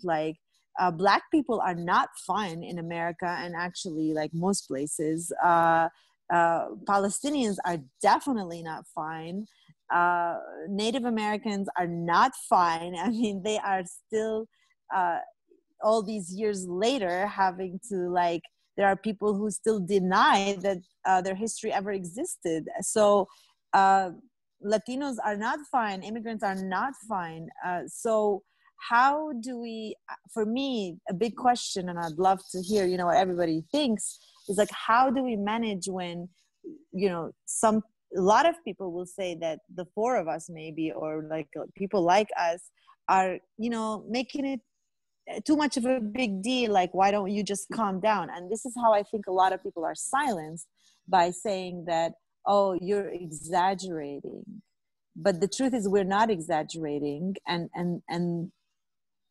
Black people are not fine in America, and actually most places. Palestinians are definitely not fine. Native Americans are not fine. I mean, they are still, all these years later, having to there are people who still deny that their history ever existed. So Latinos are not fine. Immigrants are not fine. So how do we, for me, a big question, and I'd love to hear, what everybody thinks, is how do we manage when, a lot of people will say that the four of us maybe, or people like us are, making it too much of a big deal. Why don't you just calm down? And this is how I think a lot of people are silenced, by saying that, oh, you're exaggerating. But the truth is we're not exaggerating. And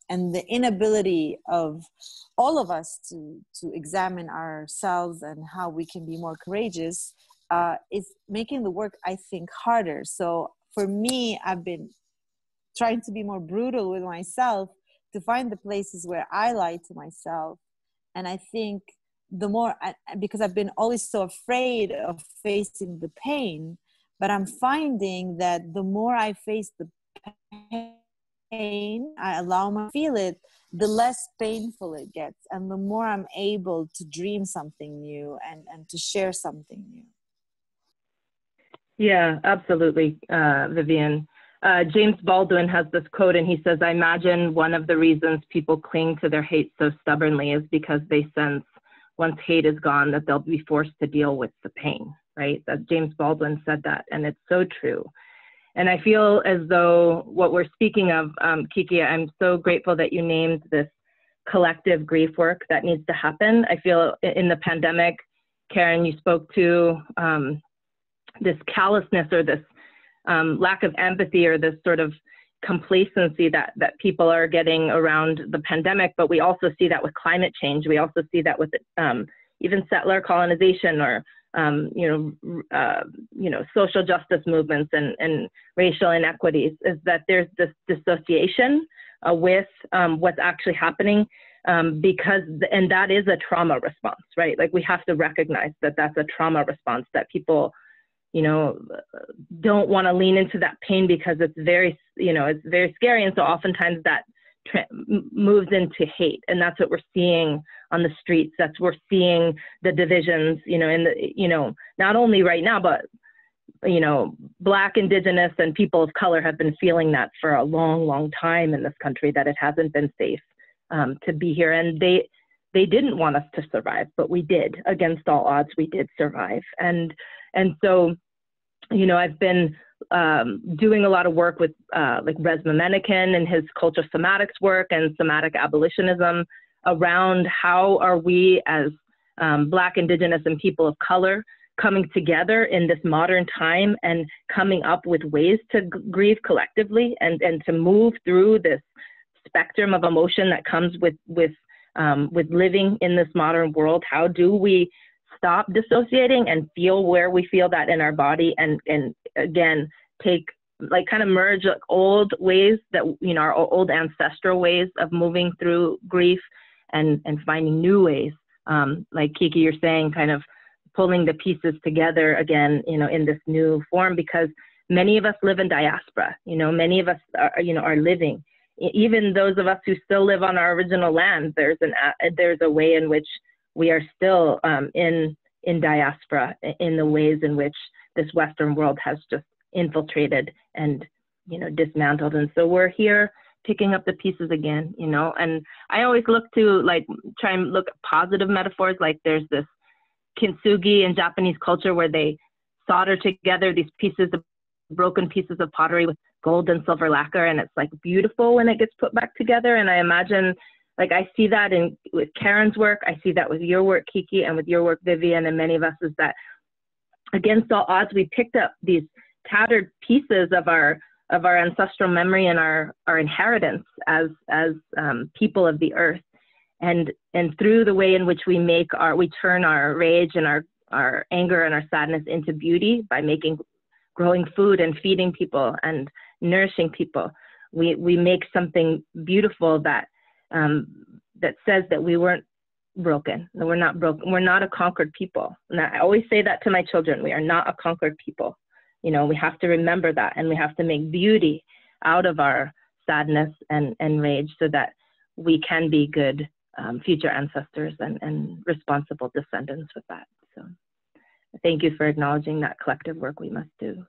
the inability of all of us to examine ourselves and how we can be more courageous is making the work, I think, harder. So for me, I've been trying to be more brutal with myself, to find the places where I lie to myself. And I think the more, because I've been always so afraid of facing the pain, but I'm finding that the more I face the pain, I allow myself to feel it, the less painful it gets, and the more I'm able to dream something new and to share something new. Yeah, absolutely, Vivien. James Baldwin has this quote, and he says, I imagine one of the reasons people cling to their hate so stubbornly is because they sense once hate is gone that they'll be forced to deal with the pain, right? That James Baldwin said that, and it's so true. And I feel as though what we're speaking of, Kiki, I'm so grateful that you named this collective grief work that needs to happen. I feel in the pandemic, Karen, you spoke to this callousness, or this lack of empathy, or this sort of complacency that people are getting around the pandemic. But we also see that with climate change. We also see that with even settler colonization, or social justice movements and racial inequities, is that there's this dissociation with what's actually happening, because, and that is a trauma response, right? We have to recognize that that's a trauma response, that people, don't want to lean into that pain because it's very, it's very scary. And so oftentimes that moves into hate. And that's what we're seeing on the streets. That's we're seeing the divisions, in the, not only right now, but, Black, Indigenous, and people of color have been feeling that for a long, long time in this country, that it hasn't been safe to be here. And they didn't want us to survive, but we did. Against all odds, we did survive. And so, you know, I've been doing a lot of work with like Resma Menakem and his culture somatics work and somatic abolitionism around how are we as Black, Indigenous, and people of color coming together in this modern time and coming up with ways to grieve collectively and to move through this spectrum of emotion that comes with living in this modern world. How do we stop dissociating and feel where we feel that in our body, and again take, like, kind of merge like old ways that, you know, our old ancestral ways of moving through grief and finding new ways, like Kiki, you're saying, kind of pulling the pieces together again, you know, in this new form, because many of us live in diaspora. You know, many of us are, you know, are living, even those of us who still live on our original land, there's a way in which we are still in diaspora, in the ways in which this Western world has just infiltrated and, you know, dismantled. And so we're here picking up the pieces again, you know. And I always look to, like, try and look at positive metaphors. Like, there's this kintsugi in Japanese culture where they solder together these broken pieces of pottery with gold and silver lacquer, and it's like beautiful when it gets put back together. And I imagine, like, I see that with Karen's work, I see that with your work, Kiki, and with your work, Vivien, and many of us, is that against all odds, we picked up these tattered pieces of our ancestral memory and our inheritance as people of the earth. And through the way in which we turn our rage and our anger and our sadness into beauty by growing food and feeding people and nourishing people, we make something beautiful that says that we weren't broken. We're not broken. We're not a conquered people. And I always say that to my children. We are not a conquered people. You know, we have to remember that, and we have to make beauty out of our sadness and rage so that we can be good future ancestors and responsible descendants with that. So thank you for acknowledging that collective work we must do.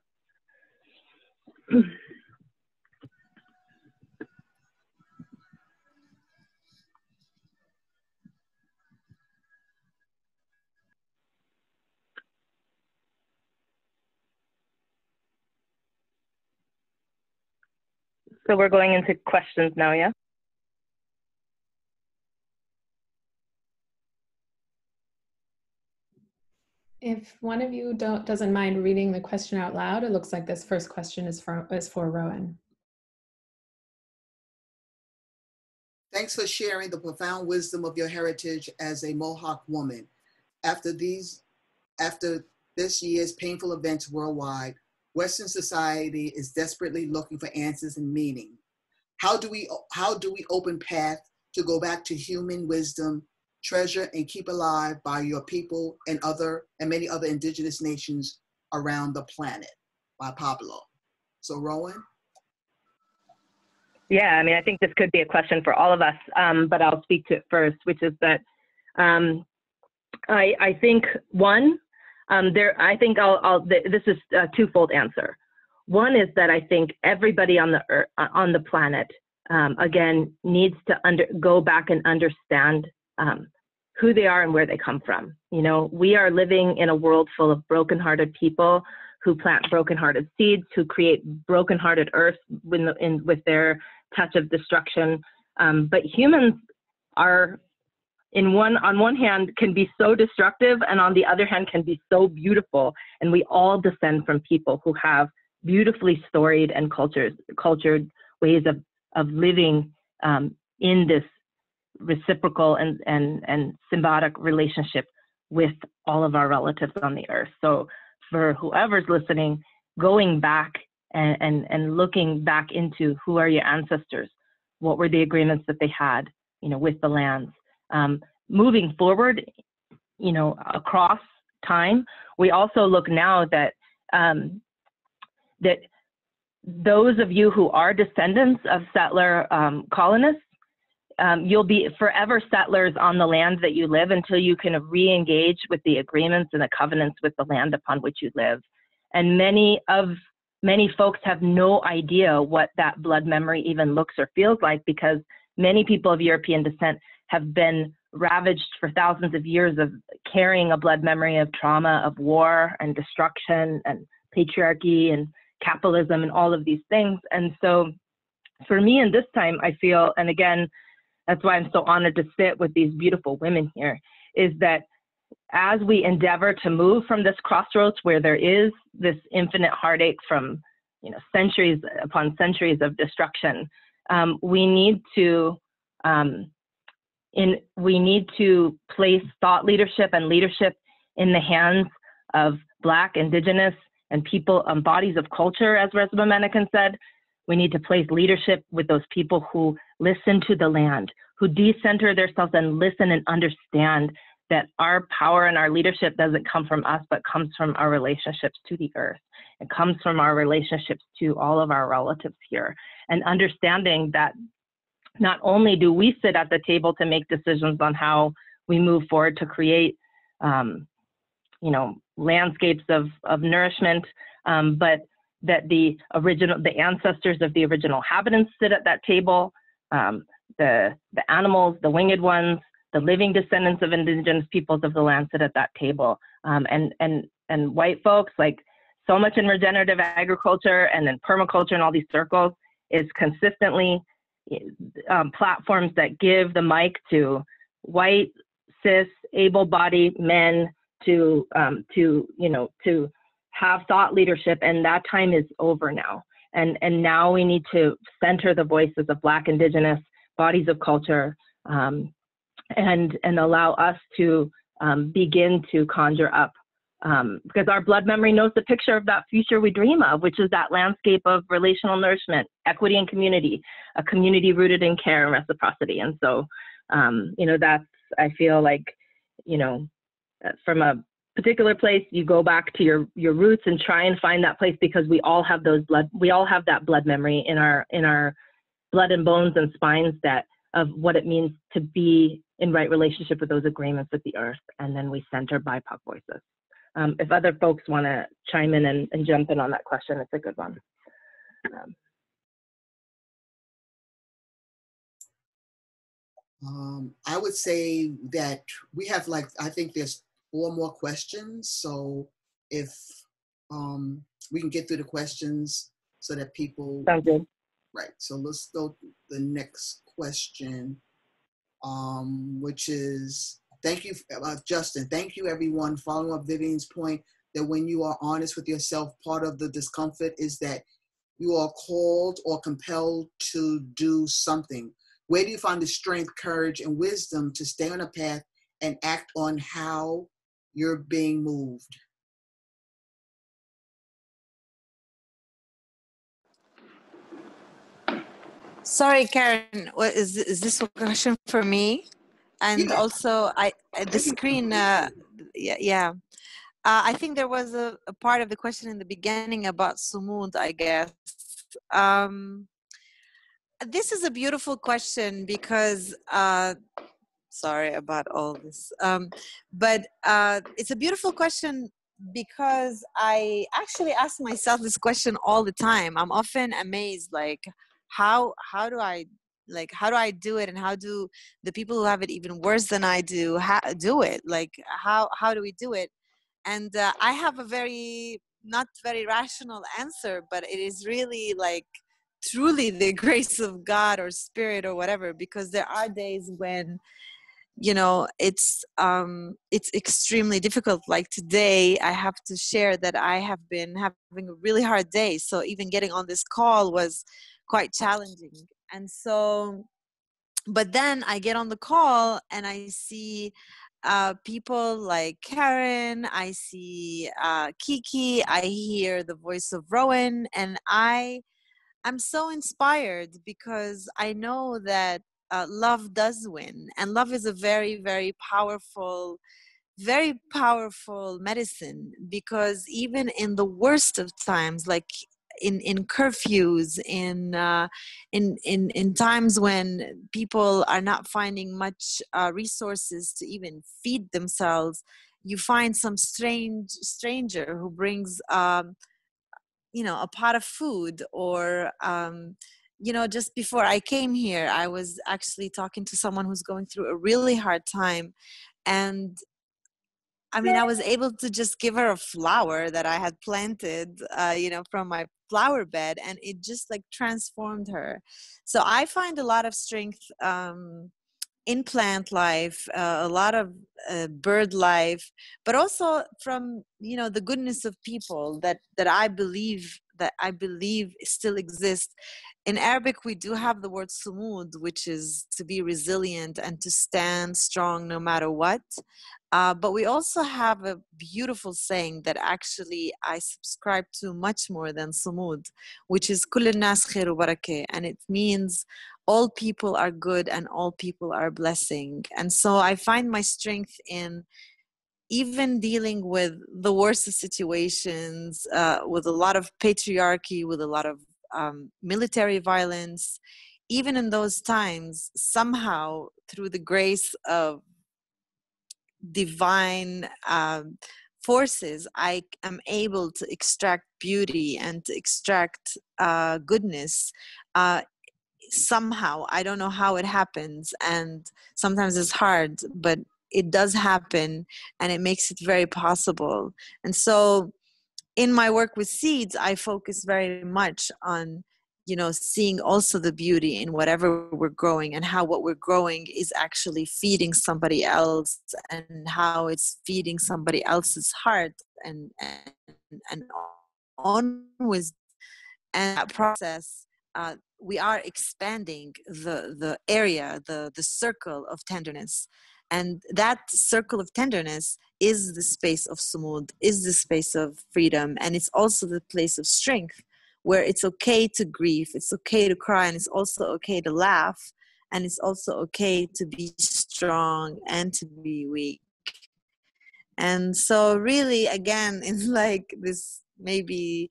So we're going into questions now, yeah? If one of you doesn't mind reading the question out loud, it looks like this first question is for Rowen. Thanks for sharing the profound wisdom of your heritage as a Mohawk woman. After this year's painful events worldwide, Western society is desperately looking for answers and meaning. How do we open path to go back to human wisdom, treasure and keep alive by your people and many other indigenous nations around the planet? By Pablo. So Rowen? Yeah, I mean, I think this could be a question for all of us, but I'll speak to it first, which is that I think one, this is a twofold answer. One is that I think everybody on the planet, again, needs to go back and understand who they are and where they come from. You know, we are living in a world full of brokenhearted people who plant brokenhearted seeds, who create brokenhearted earth with their touch of destruction. But humans are, on one hand, can be so destructive, and on the other hand can be so beautiful. And we all descend from people who have beautifully storied and cultured ways of living in this reciprocal and symbiotic relationship with all of our relatives on the earth. So for whoever's listening, going back and looking back into who are your ancestors, what were the agreements that they had, you know, with the lands. Moving forward, you know, across time, we also look now that that those of you who are descendants of settler colonists, you'll be forever settlers on the land that you live until you can re-engage with the agreements and the covenants with the land upon which you live. And many folks have no idea what that blood memory even looks or feels like, because many people of European descent have been ravaged for thousands of years of carrying a blood memory of trauma, of war and destruction and patriarchy and capitalism and all of these things. And so for me in this time, I feel, and again, that's why I'm so honored to sit with these beautiful women here, is that as we endeavor to move from this crossroads where there is this infinite heartache from, you know, centuries upon centuries of destruction, we need to place thought leadership and leadership in the hands of Black, Indigenous, and people, bodies of culture, as Resma Menakem said. We need to place leadership with those people who listen to the land, who decenter themselves and listen and understand that our power and our leadership doesn't come from us, but comes from our relationships to the earth. It comes from our relationships to all of our relatives here. And understanding that not only do we sit at the table to make decisions on how we move forward to create, you know, landscapes of nourishment, but that the ancestors of the original inhabitants sit at that table, the animals, the winged ones, the living descendants of indigenous peoples of the land sit at that table. And white folks, like so much in regenerative agriculture and in permaculture and all these circles, is consistently platforms that give the mic to white, cis, able-bodied men to have thought leadership, and that time is over now. And now we need to center the voices of Black, Indigenous bodies of culture, and allow us to begin to conjure up, because our blood memory knows the picture of that future we dream of, which is that landscape of relational nourishment, equity and community, a community rooted in care and reciprocity. And so, you know, that's, I feel like, you know, from a particular place, you go back to your roots and try and find that place, because we all have that blood memory in our blood and bones and spines, that of what it means to be in right relationship with those agreements with the earth. And then we center BIPOC voices. If other folks want to chime in and jump in on that question, it's a good one. I would say that we have, like, I think there's 4 more questions. So if we can get through the questions so that people. Sounds good. Right. So let's go to the next question, which is, thank you, Justin. Thank you, everyone. Following up Vivien's point that when you are honest with yourself, part of the discomfort is that you are called or compelled to do something. Where do you find the strength, courage, and wisdom to stay on a path and act on how you're being moved? Sorry, Karen, what is this a question for me? And also, the screen, yeah. I think there was a part of the question in the beginning about Sumud, I guess. This is a beautiful question because, sorry about all this, but it's a beautiful question because I actually ask myself this question all the time. I'm often amazed, like, how do I do it, and how do the people who have it even worse than I do do it? Like, how do we do it? And I have a not very rational answer, but it is really like truly the grace of God or spirit or whatever, because there are days when, you know, it's extremely difficult. Like today, I have to share that I have been having a really hard day. So even getting on this call was quite challenging. And so, but then I get on the call and I see people like Karen, I see Kiki, I hear the voice of Rowen, and I'm so inspired because I know that love does win, and love is a very, very powerful medicine, because even in the worst of times, like in curfews, in times when people are not finding much resources to even feed themselves, you find some stranger who brings you know, a pot of food, or just before I came here, I was actually talking to someone who's going through a really hard time. And I mean, I was able to just give her a flower that I had planted, from my flower bed, and it just like transformed her. So I find a lot of strength in plant life, a lot of bird life, but also from the goodness of people that I believe still exists. In Arabic, we do have the word sumud, which is to be resilient and to stand strong no matter what. But we also have a beautiful saying that actually I subscribe to much more than sumud, which is كل الناس خير وبركة, and it means all people are good and all people are blessing. And so I find my strength in even dealing with the worst of situations, with a lot of patriarchy, with a lot of military violence. Even in those times, somehow through the grace of divine forces, I am able to extract beauty and to extract goodness. Somehow, I don't know how it happens, and sometimes it's hard, but it does happen, and it makes it very possible. And so in my work with seeds, I focus very much on seeing also the beauty in whatever we're growing, and how what we're growing is actually feeding somebody else, and how it's feeding somebody else's heart and on wisdom. And that process, we are expanding the area, the circle of tenderness. And that circle of tenderness is the space of sumud, is the space of freedom. And it's also the place of strength, where it's okay to grieve, it's okay to cry, and it's also okay to laugh. And it's also okay to be strong and to be weak. And so really, again, in like this maybe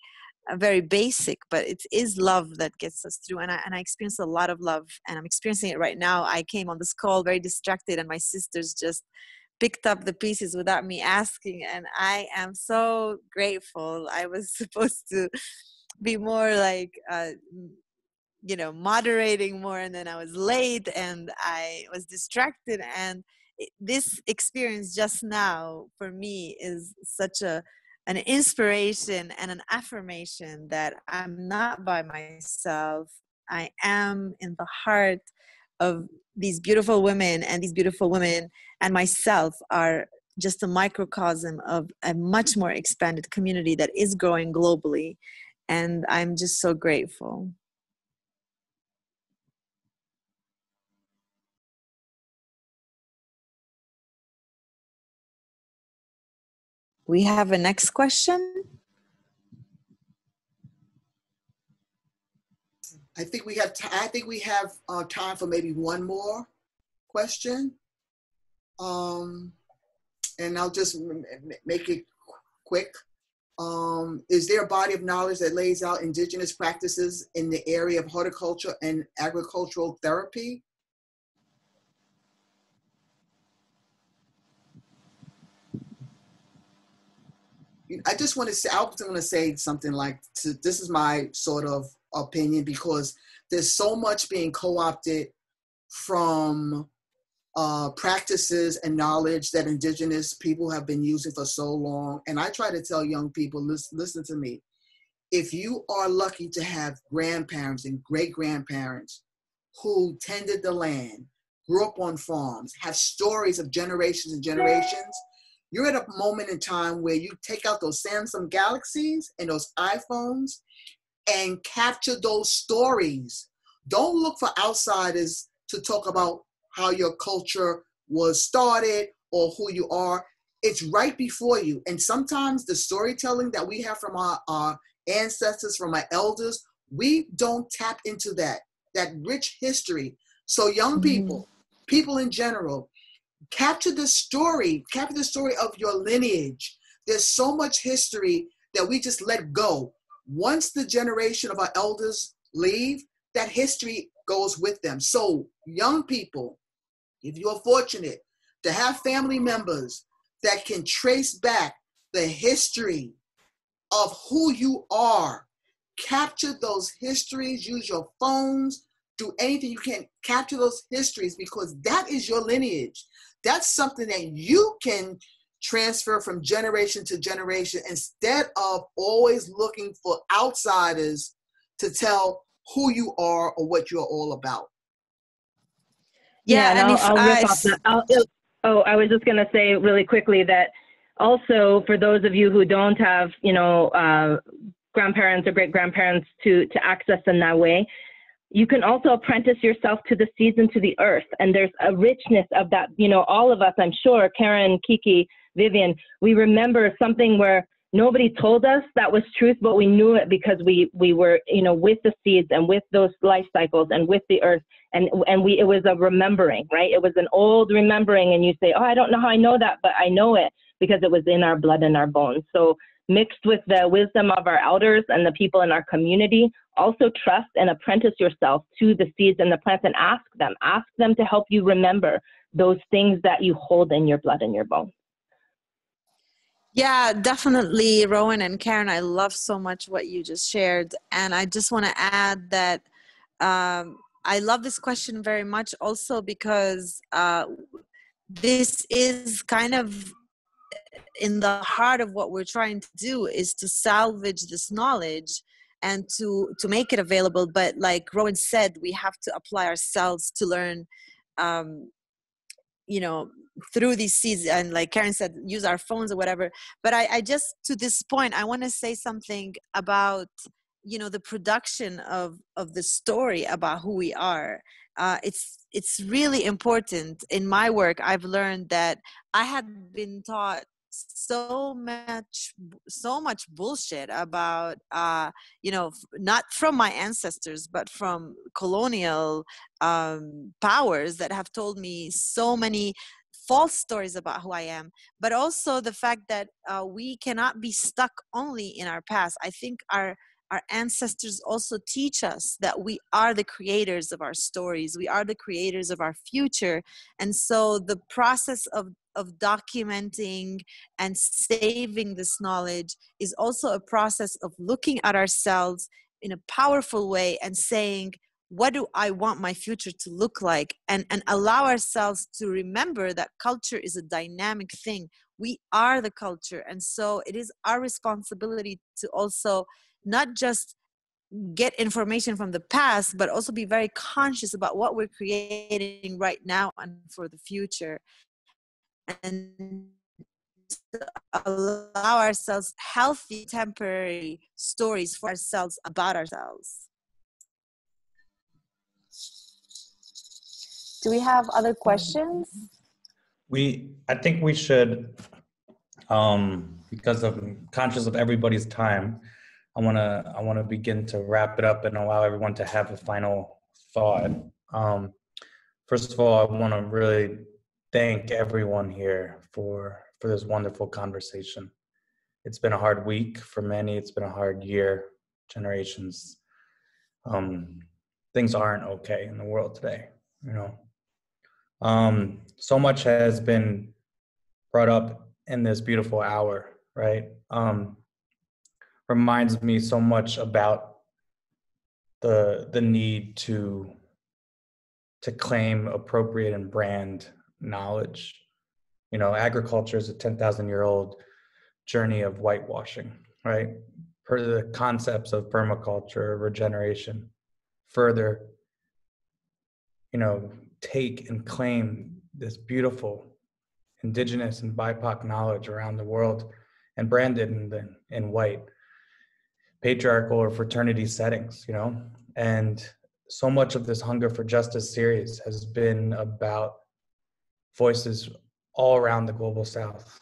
a very basic, but it is love that gets us through. And I experience a lot of love, and I'm experiencing it right now. I came on this call very distracted, and my sisters just picked up the pieces without me asking, and I am so grateful. I was supposed to be more like moderating more, and then I was late and I was distracted, and this experience just now for me is such an inspiration and an affirmation that I'm not by myself. I am in the heart of these beautiful women, and these beautiful women and myself are just a microcosm of a much more expanded community that is growing globally. And I'm just so grateful. We have a next question. I think we have time for maybe one more question. And I'll just make it quick. Is there a body of knowledge that lays out indigenous practices in the area of horticulture and agricultural therapy? I just want to say, I was going to say something like, this is my sort of opinion, because there's so much being co-opted from practices and knowledge that indigenous people have been using for so long. And I try to tell young people, listen to me. If you are lucky to have grandparents and great-grandparents who tended the land, grew up on farms, have stories of generations and generations, you're at a moment in time where you take out those Samsung Galaxies and those iPhones and capture those stories. Don't look for outsiders to talk about how your culture was started or who you are. It's right before you. And sometimes the storytelling that we have from our ancestors, from our elders, we don't tap into that rich history. So young people in general, capture the story of your lineage. There's so much history that we just let go. Once the generation of our elders leave, that history goes with them. So young people, if you're fortunate to have family members that can trace back the history of who you are, capture those histories, use your phones, do anything you can, capture those histories, because that is your lineage. That's something that you can transfer from generation to generation instead of always looking for outsiders to tell who you are or what you're all about. Yeah, and I'll rip off that. I was just going to say really quickly that also for those of you who don't have, grandparents or great-grandparents to access in that way, you can also apprentice yourself to the seeds and to the earth. And there's a richness of that. All of us, I'm sure, Karen, Kiki, Vivien, we remember something where nobody told us that was truth, but we knew it because we were, with the seeds and with those life cycles and with the earth. And it was a remembering, right? It was an old remembering. And you say, oh, I don't know how I know that, but I know it because it was in our blood and our bones. So mixed with the wisdom of our elders and the people in our community, also trust and apprentice yourself to the seeds and the plants and ask them to help you remember those things that you hold in your blood and your bones. Yeah, definitely, Rowen and Karen, I love so much what you just shared. And I just want to add that I love this question very much also because this is kind of in the heart of what we're trying to do, is to salvage this knowledge and to make it available. But like Rowen said, we have to apply ourselves to learn, through these seeds, and like Karen said, use our phones or whatever. But I just, to this point, I want to say something about, the production of the story about who we are. It's really important. In my work, I've learned that I had been taught so much bullshit about not from my ancestors but from colonial powers that have told me so many false stories about who I am, but also the fact that we cannot be stuck only in our past. I think our ancestors also teach us that we are the creators of our stories. We are the creators of our future. And so the process of documenting and saving this knowledge is also a process of looking at ourselves in a powerful way and saying, what do I want my future to look like? And allow ourselves to remember that culture is a dynamic thing. We are the culture. And so it is our responsibility to also not just get information from the past, but also be very conscious about what we're creating right now and for the future. And to allow ourselves healthy, temporary stories for ourselves about ourselves. Do we have other questions? I think we should, because I'm conscious of everybody's time, I want to begin to wrap it up and allow everyone to have a final thought. First of all, I want to really thank everyone here for this wonderful conversation. It's been a hard week for many. It's been a hard year, generations. Things aren't okay in the world today, So much has been brought up in this beautiful hour, right? Reminds me so much about the need to claim, appropriate, and brand knowledge. Agriculture is a 10,000-year-old journey of whitewashing, right? Per the concepts of permaculture, regeneration, further, take and claim this beautiful indigenous and BIPOC knowledge around the world and brand it in white, patriarchal or fraternity settings, And so much of this Hunger for Justice series has been about voices all around the global South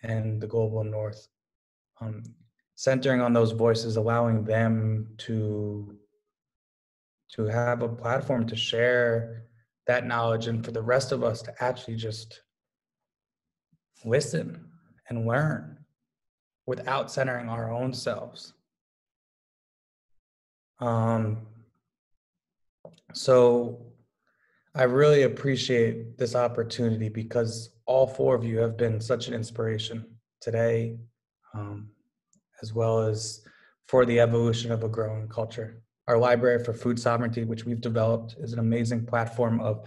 and the global North, centering on those voices, allowing them to have a platform to share that knowledge, and for the rest of us to actually just listen and learn without centering our own selves. So I really appreciate this opportunity because all four of you have been such an inspiration today, as well as for the evolution of a growing culture. Our Library for Food Sovereignty, which we've developed, is an amazing platform of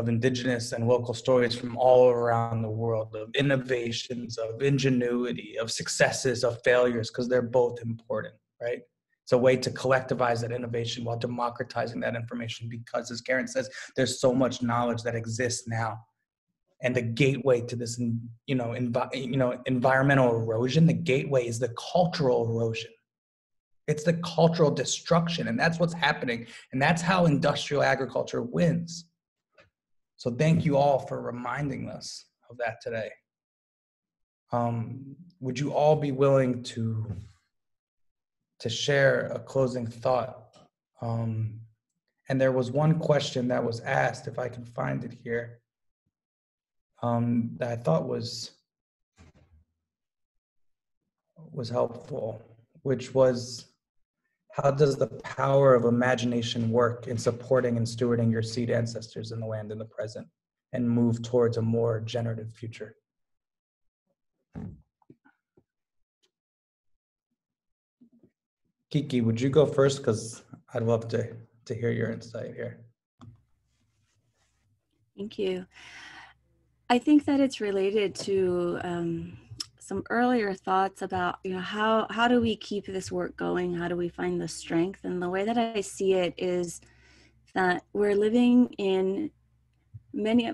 indigenous and local stories from all around the world, of innovations, of ingenuity, of successes, of failures, because they're both important, right? It's a way to collectivize that innovation while democratizing that information, because, as Karen says, there's so much knowledge that exists now. And the gateway to this, environmental erosion, the gateway is the cultural erosion. It's the cultural destruction, and that's what's happening. And that's how industrial agriculture wins. So thank you all for reminding us of that today. Would you all be willing to share a closing thought? And there was one question that was asked, if I can find it here, that I thought was helpful, which was, how does the power of imagination work in supporting and stewarding your seed ancestors in the land in the present and move towards a more generative future? Kiki, would you go first? Because I'd love to hear your insight here. Thank you. I think that it's related to some earlier thoughts about, how do we keep this work going? How do we find the strength? And the way that I see it is that all of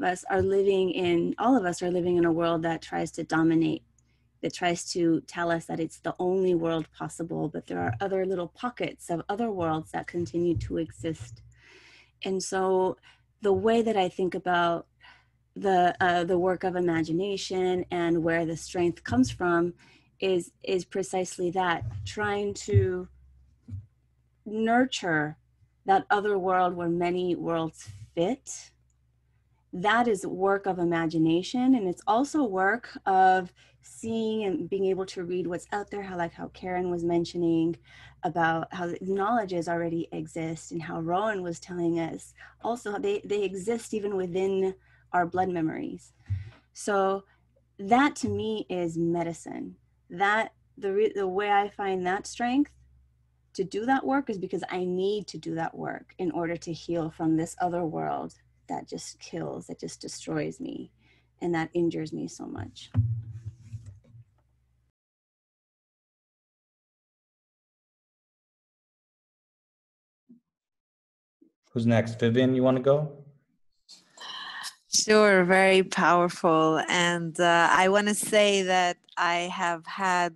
us are living in a world that tries to dominate, that tries to tell us that it's the only world possible, but there are other little pockets of other worlds that continue to exist. And so the way that I think about the work of imagination and where the strength comes from is precisely that, trying to nurture that other world where many worlds fit. That is work of imagination, and it's also work of seeing and being able to read what's out there, how Karen was mentioning about how the knowledges already exist, and how Rowen was telling us also they exist even within our blood memories. So that to me is medicine. That the way I find that strength to do that work is because I need to do that work in order to heal from this other world that just kills, that just destroys me, and that injures me so much. Who's next? Vivien, you want to go? Sure, very powerful. And I want to say that I have had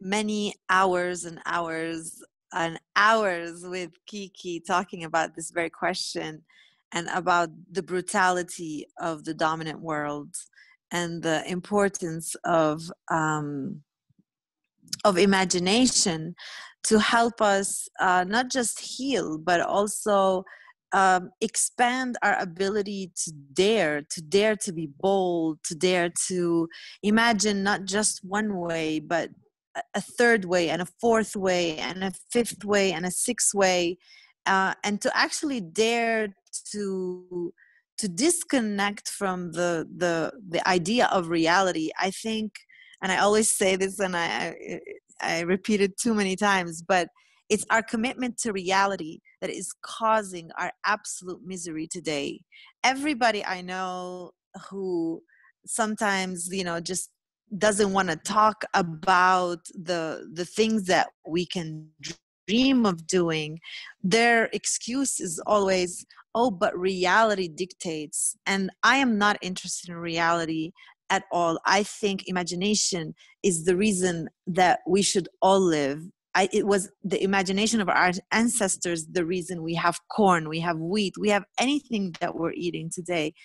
many hours and hours and hours with Kiki talking about this very question and about the brutality of the dominant world and the importance of imagination to help us not just heal, but also expand our ability to dare to be bold, to dare to imagine not just one way, but a third way and a fourth way and a fifth way and a sixth way, and to actually dare to disconnect from the idea of reality. I think, and I always say this, and I repeat it too many times, but it's our commitment to reality that is causing our absolute misery today. Everybody I know who sometimes, just doesn't want to talk about the things that we can dream of doing, their excuse is always, oh, but reality dictates. And I am not interested in reality at all. I think imagination is the reason that we should all live. It was the imagination of our ancestors the reason we have corn, we have wheat, we have anything that we're eating today.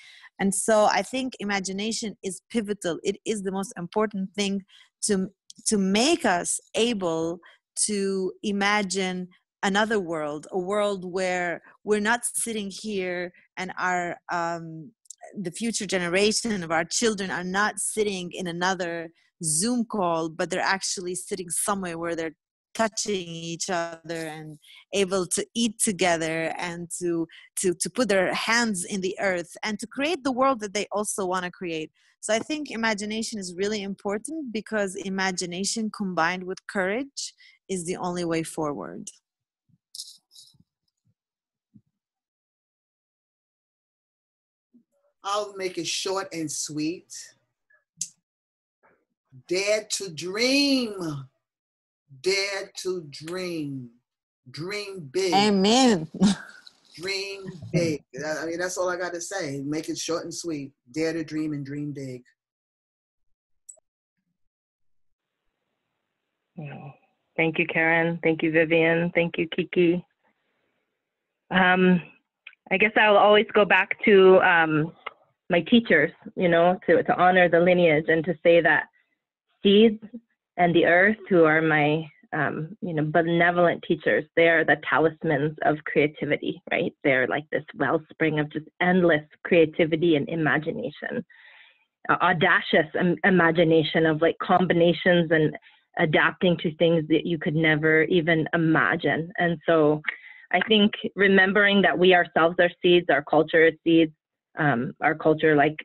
And so I think imagination is pivotal. It is the most important thing to make us able to imagine another world, a world where we're not sitting here and our the future generation of our children are not sitting in another Zoom call, but they're actually sitting somewhere where they're touching each other and able to eat together and to put their hands in the earth and to create the world that they also want to create. So I think imagination is really important, because imagination combined with courage is the only way forward. I'll make it short and sweet. Dare to dream. Dare to dream. Dream big. Amen. Dream big. I mean, that's all I got to say. Make it short and sweet. Dare to dream and dream big. Thank you, Karen. Thank you, Vivien. Thank you, Kiki. I guess I'll always go back to my teachers, you know, to honor the lineage and to say that seeds and the earth, who are my, you know, benevolent teachers, they are the talismans of creativity, right? They're like this wellspring of just endless creativity and imagination, audacious imagination of like combinations and adapting to things that you could never even imagine. And so I think remembering that we ourselves are seeds, our culture is seeds, our culture, like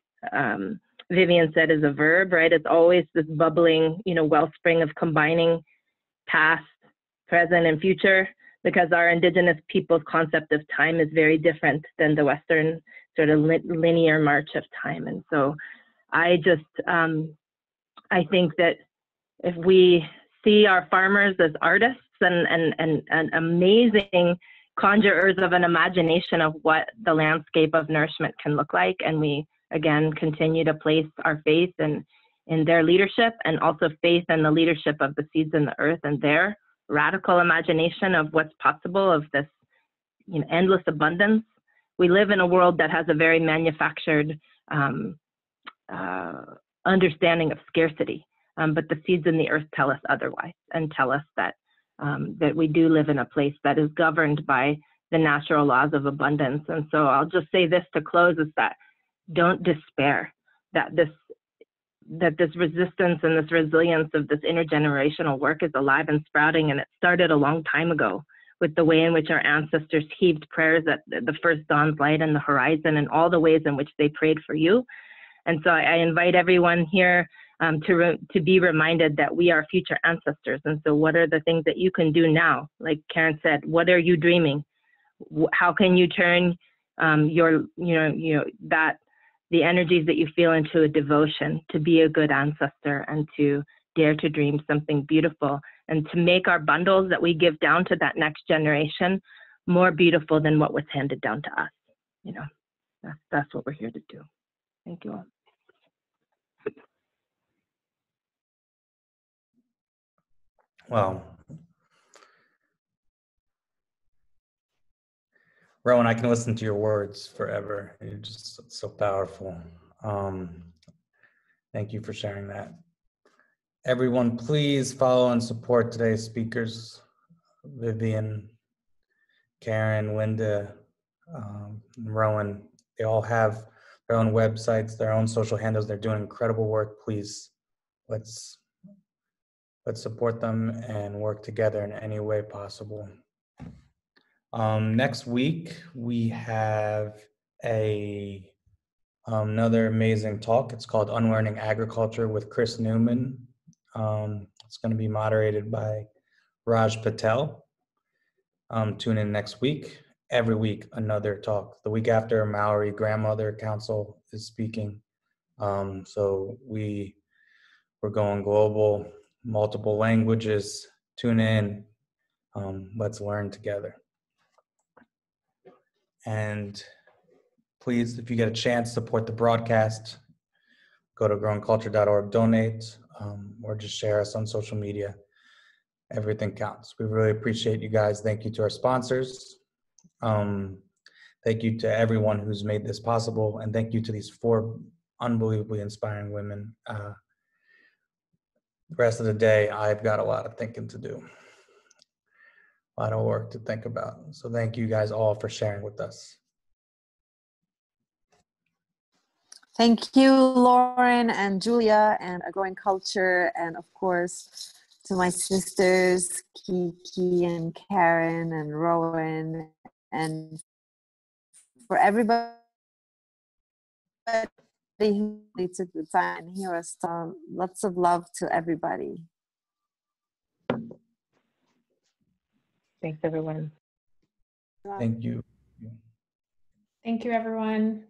Vivien said, is a verb, right? It's always this bubbling, you know, wellspring of combining past, present, and future, because our indigenous people's concept of time is very different than the Western sort of linear march of time. And so I just, I think that if we see our farmers as artists and amazing conjurers of an imagination of what the landscape of nourishment can look like, and we again continue to place our faith in their leadership, and also faith in the leadership of the seeds in the earth and their radical imagination of what's possible, of this, you know, endless abundance. We live in a world that has a very manufactured understanding of scarcity, but the seeds in the earth tell us otherwise, and tell us that that we do live in a place that is governed by the natural laws of abundance. And so I'll just say this to close, is that don't despair, that this resistance and this resilience of this intergenerational work is alive and sprouting, and it started a long time ago with the way in which our ancestors heaved prayers at the first dawn's light on the horizon, and all the ways in which they prayed for you. And so I invite everyone here to be reminded that we are future ancestors. And so what are the things that you can do now? Like Karen said, what are you dreaming? How can you turn the energies that you feel into a devotion to be a good ancestor, and to dare to dream something beautiful, and to make our bundles that we give down to that next generation more beautiful than what was handed down to us. You know, that's what we're here to do. Thank you all. Wow. Rowen, I can listen to your words forever. You're just so powerful. Thank you for sharing that. Everyone, please follow and support today's speakers. Vivien, Karen, Linda, Rowen, they all have their own websites, their own social handles. They're doing incredible work. Please, let's support them and work together in any way possible. Next week, we have another amazing talk. It's called Unlearning Agriculture with Chris Newman. It's going to be moderated by Raj Patel. Tune in next week. Every week, another talk. The week after, Maori Grandmother Council is speaking. So we're going global, multiple languages. Tune in. Let's learn together. And please, if you get a chance, support the broadcast. Go to growingculture.org, donate, or just share us on social media. Everything counts. We really appreciate you guys. Thank you to our sponsors. Thank you to everyone who's made this possible. And thank you to these 4 unbelievably inspiring women. The rest of the day, I've got a lot of thinking to do. A lot of work to think about. So thank you guys all for sharing with us. Thank you, Lauren and Julia and A Growing Culture, and of course to my sisters, Kiki and Karen and Rowen, and for everybody who took the time and hear us talk. Lots of love to everybody. Thanks, everyone. Thank you. Thank you, everyone.